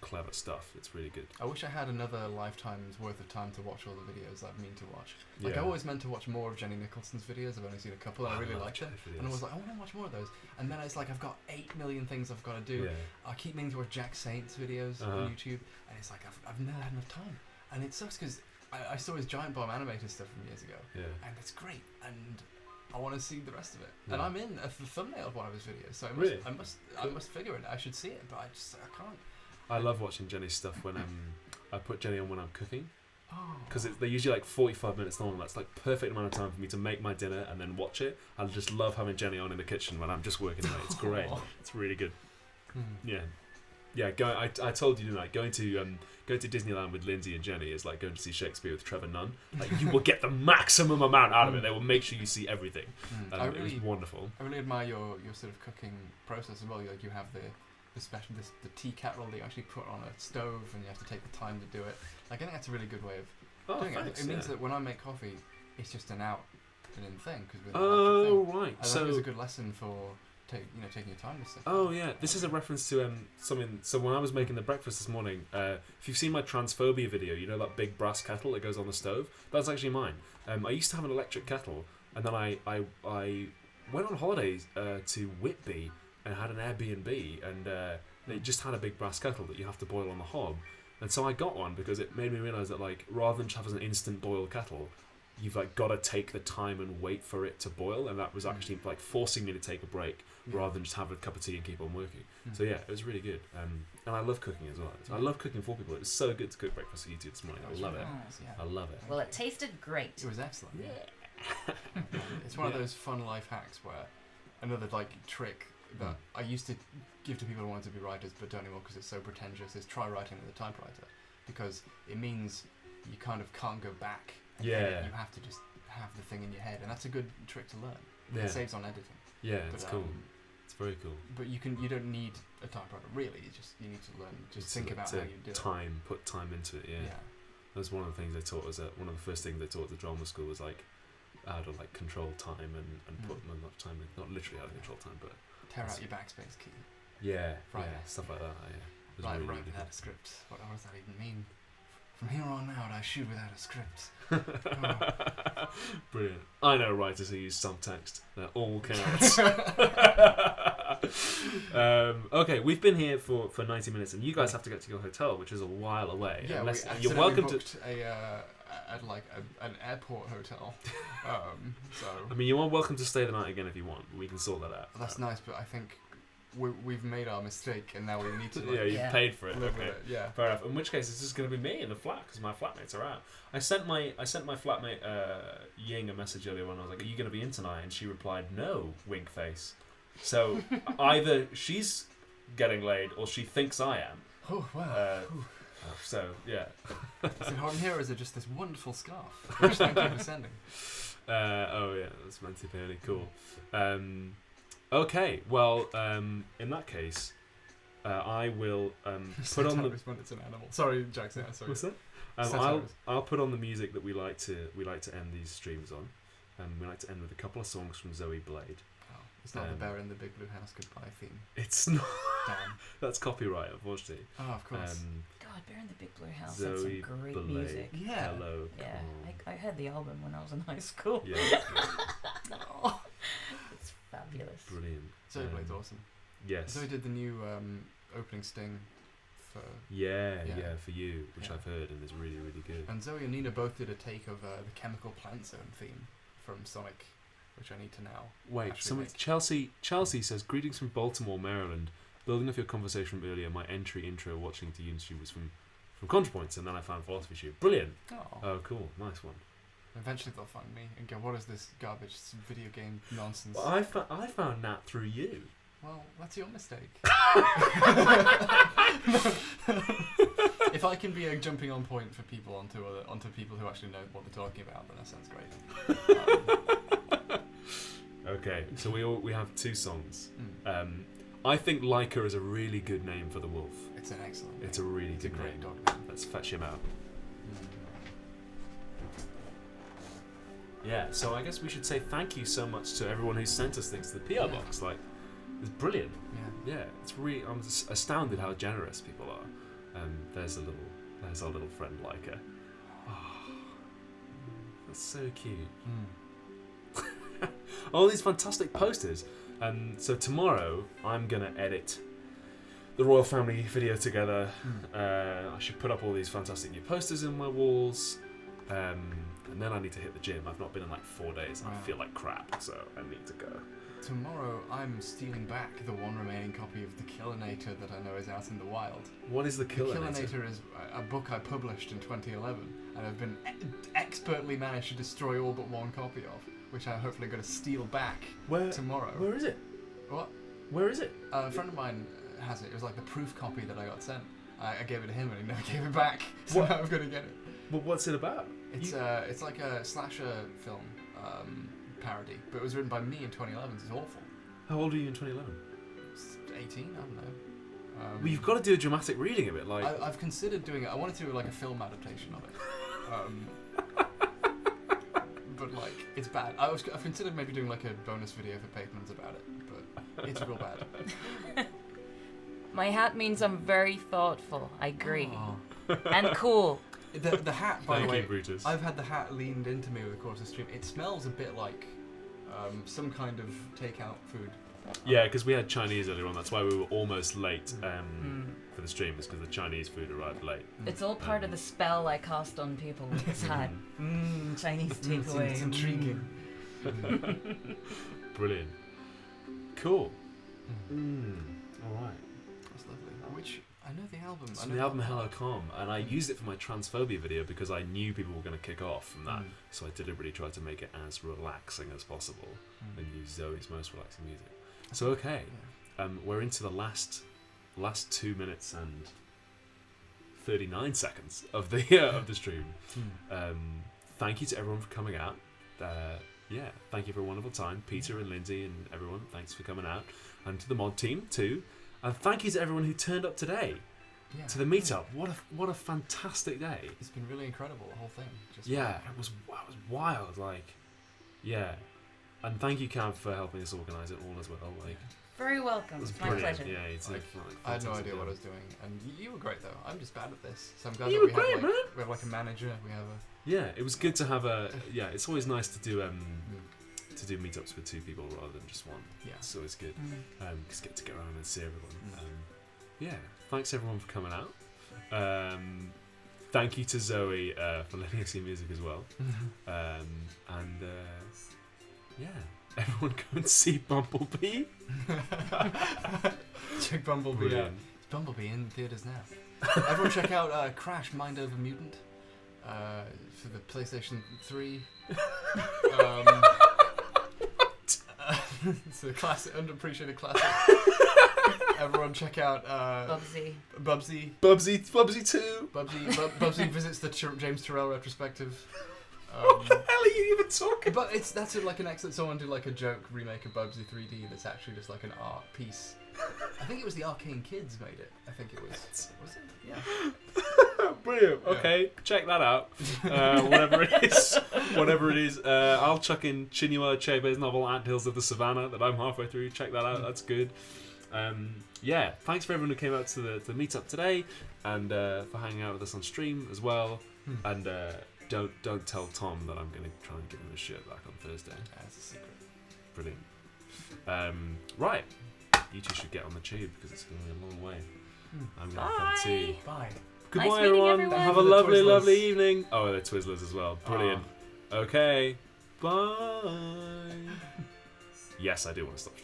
clever stuff. It's really good. I wish I had another lifetime's worth of time to watch all the videos I mean to watch. Like, Yeah. I always meant to watch more of Jenny Nicholson's videos. I've only seen a couple and I really love liked them. Jenny's And I videos. was like, I want to watch more of those. And then it's like, I've got 8 million things I've got to do. Yeah. I keep meaning to watch Jack Saint's videos on YouTube, and it's like, I've never had enough time. And it sucks because I saw his Giant Bomb animated stuff from years ago, Yeah. and it's great, and I want to see the rest of it. Yeah. And I'm in the thumbnail of one of his videos, so I Really? must figure it. I should see it, but I can't. I love watching Jenny's stuff when I put Jenny on when I'm cooking. Oh. Because they're usually like 45 minutes long. That's like perfect amount of time for me to make my dinner and then watch it. I just love having Jenny on in the kitchen when I'm just working away. It's great. It's really good. Yeah. Yeah, I told you, didn't I? Going to Disneyland with Lindsay and Jenny is like going to see Shakespeare with Trevor Nunn. Like, you will get the maximum amount out of it. They will make sure you see everything. It was wonderful. I really admire your sort of cooking process as well. Like, you have the the tea kettle that you actually put on a stove, and you have to take the time to do it. Like, I think that's a really good way of doing it. It means that when I make coffee, it's just an out and in thing. Right. I think it's a good lesson for taking your time to stuff. Oh yeah, this is a reference to something. So when I was making the breakfast this morning, if you've seen my transphobia video, you know that big brass kettle that goes on the stove. That's actually mine. I used to have an electric kettle, and then I went on holidays to Whitby and had an Airbnb, and they just had a big brass kettle that you have to boil on the hob. And so I got one because it made me realise that, like, rather than just have an instant boil kettle, you've like got to take the time and wait for it to boil, and that was actually like forcing me to take a break rather than just have a cup of tea and keep on working. So yeah, it was really good. And I love cooking as well. I love cooking for people. It was so good to cook breakfast for you two this morning. I love it. I love it. Well, it tasted great. It was excellent. Yeah. It's one of those fun life hacks where another like trick that I used to give to people who wanted to be writers but don't anymore because it's so pretentious is try writing with a typewriter, because it means you kind of can't go back. You have to just have the thing in your head, and that's a good trick to learn. It saves on editing. Yeah, it's cool. It's very cool. But you don't need a typewriter really. You need to learn. Just think about how you do it. Put time into it. Yeah. That's one of the things they taught us. One of the first things they taught at the drama school was like how to like control time and put much time in. Not literally how to control time, but tear out your backspace key. Yeah, Friday. Stuff like that. Yeah. Write without a script. What does that even mean? From here on out, I shoot without a script. Brilliant. I know writers who use subtext. That all counts. Okay, we've been here for 90 minutes, and you guys have to get to your hotel, which is a while away. Yeah, you're welcome to. At like an airport hotel. So. I mean, you are welcome to stay the night again if you want. We can sort that out. That's nice, but I think we've made our mistake, and now we need to. You've paid for it. Live with it. Yeah. Fair enough. In which case, it's just going to be me in the flat because my flatmates are out. I sent my flatmate Ying a message earlier on. I was like, "Are you going to be in tonight?" And she replied, "No, wink face." So either she's getting laid or she thinks I am. Oh wow. So yeah. Is it hot in here, or is it just this wonderful scarf? Which thank you for sending. Oh yeah, that's meant to be really cool. Okay, well, in that case, I will put on the. It's an animal. Sorry, Jackson. Sorry. What's that? I'll put on the music that we like to end these streams on. We like to end with a couple of songs from Zoe Blade. Oh, it's not the Bear in the Big Blue House goodbye theme. It's not. Damn. That's copyright, unfortunately. Oh, of course. God, Bear in the Big Blue House. Zoe That's some great Blade. music. Yeah. Hello. Yeah, I heard the album when I was in high school. Yeah. It's fabulous. Brilliant. Zoe Blade's awesome. Yes. Zoe did the new opening sting for. Yeah, for you, which I've heard and is really, really good. And Zoe and Nina both did a take of the Chemical Plant Zone theme from Sonic, which I need to now. Wait, Chelsea says, "Greetings from Baltimore, Maryland. Building off your conversation from earlier, my intro watching to Unistream was from ContraPoints, and then I found Philosophy Tube. Brilliant. Oh, cool. Nice one. Eventually they'll find me and go, what is this garbage video game nonsense? Well, I found Nat through you. Well, that's your mistake. If I can be a jumping on point for people onto people who actually know what they're talking about, then that sounds great. Okay, so we have two songs. I think Leica is a really good name for the wolf. It's an excellent name. It's a really good great name. dog name. Let's fetch him out. Yeah, so I guess we should say thank you so much to everyone who sent us things to the PO box. Like, it's brilliant. Yeah, it's really. I'm just astounded how generous people are. There's our little friend Leica. Oh, that's so cute. All these fantastic posters. So tomorrow I'm gonna edit the Royal Family video together. I should put up all these fantastic new posters in my walls. And then I need to hit the gym. I've not been in like 4 days and I Wow. feel like crap, so I need to go. Tomorrow, I'm stealing back the one remaining copy of The Killinator that I know is out in the wild. What is the The Killinator? Killinator is a book I published in 2011, and I've been expertly managed to destroy all but one copy of, which I'm hopefully going to steal back Where tomorrow. Where is it? What? Where is it? A friend of mine has it. It was like the proof copy that I got sent. I gave it to him and he never gave it back, so What? now I'm going to get it. Well, what's it about? It's like a slasher film parody, but it was written by me in 2011, so it's awful. How old are you in 2011? It's 18, I don't know. Well, you've got to do a dramatic reading of it, like. I've considered doing it. I wanted to do like a film adaptation of it. But like, it's bad. I've considered maybe doing like a bonus video for patrons about it, but it's real bad. My hat means I'm very thoughtful. I agree. Aw. And cool. The hat, by the Thank way, you, Brutus. I've had the hat leaned into me over the course of the stream. It smells a bit like some kind of takeout food. Yeah, because we had Chinese earlier on. That's why we were almost late Mm. for the stream. Is because the Chinese food arrived late. It's all part of the spell I cast on people with this hat. Chinese takeaway. It's intriguing. Brilliant. Cool. All right. That's lovely. Which I know the album. It's I from know the album that Hello part. Calm, and I used it for my transphobia video because I knew people were going to kick off from that. Mm. So I deliberately tried to make it as relaxing as possible and use Zoe's most relaxing music. So okay, we're into the last 2 minutes and 39 seconds of the stream. Thank you to everyone for coming out. Thank you for a wonderful time, Peter and Lindsay and everyone. Thanks for coming out, and to the mod team too. And thank you to everyone who turned up today Yeah. to the meetup. What a fantastic day. It's been really incredible, the whole thing. Just Yeah, it was wild. Like, yeah. And thank you, Cam, for helping us organise it all as well. Like, Very welcome. it was It's my brilliant. pleasure. Yeah, it's like I had no 4 idea times what I a was doing, and you were great though. I'm just bad at this, so I'm glad You that were great, man. we have like a manager. We have a Yeah, it was good to have a. Yeah, it's always nice to do meetups with 2 people rather than just one. yeah. It's always good. Mm. Just get to get around and see everyone. Mm. Yeah, thanks everyone for coming out. Thank you to Zoe for letting us see music as well. Yeah, everyone go and see Bumblebee. Check Bumblebee out. Brilliant. It's Bumblebee in theaters now. Everyone check out Crash Mind Over Mutant for the PlayStation 3. It's a classic, underappreciated classic. Everyone check out Bubsy. Bubsy. Bubsy 2. Bubsy visits the James Turrell retrospective. What the hell are you even talking about? But that's like an excellent. Someone did like a joke remake of Bubsy 3D that's actually just like an art piece. I think it was the Arcane Kids made it. I think it was. Was it? Yeah. Brilliant. Yeah. Okay, check that out. Whatever it is. Whatever it is. I'll chuck in Chinua Achebe's novel Anthills of the Savannah that I'm halfway through. Check that out. That's good. Yeah, thanks for everyone who came out to the meetup today and for hanging out with us on stream as well. And don't tell Tom that I'm going to try and give him his shirt back on Thursday. That's a secret. Brilliant. Right, you two should get on the tube because it's going to be a long way. I'm going to have Bye. tea. Bye. Goodbye, Nice meeting everyone. Have a The lovely, Twizzlers. lovely evening. Oh, they're Twizzlers as well. Brilliant. Okay. Bye. Yes, I do want to stop.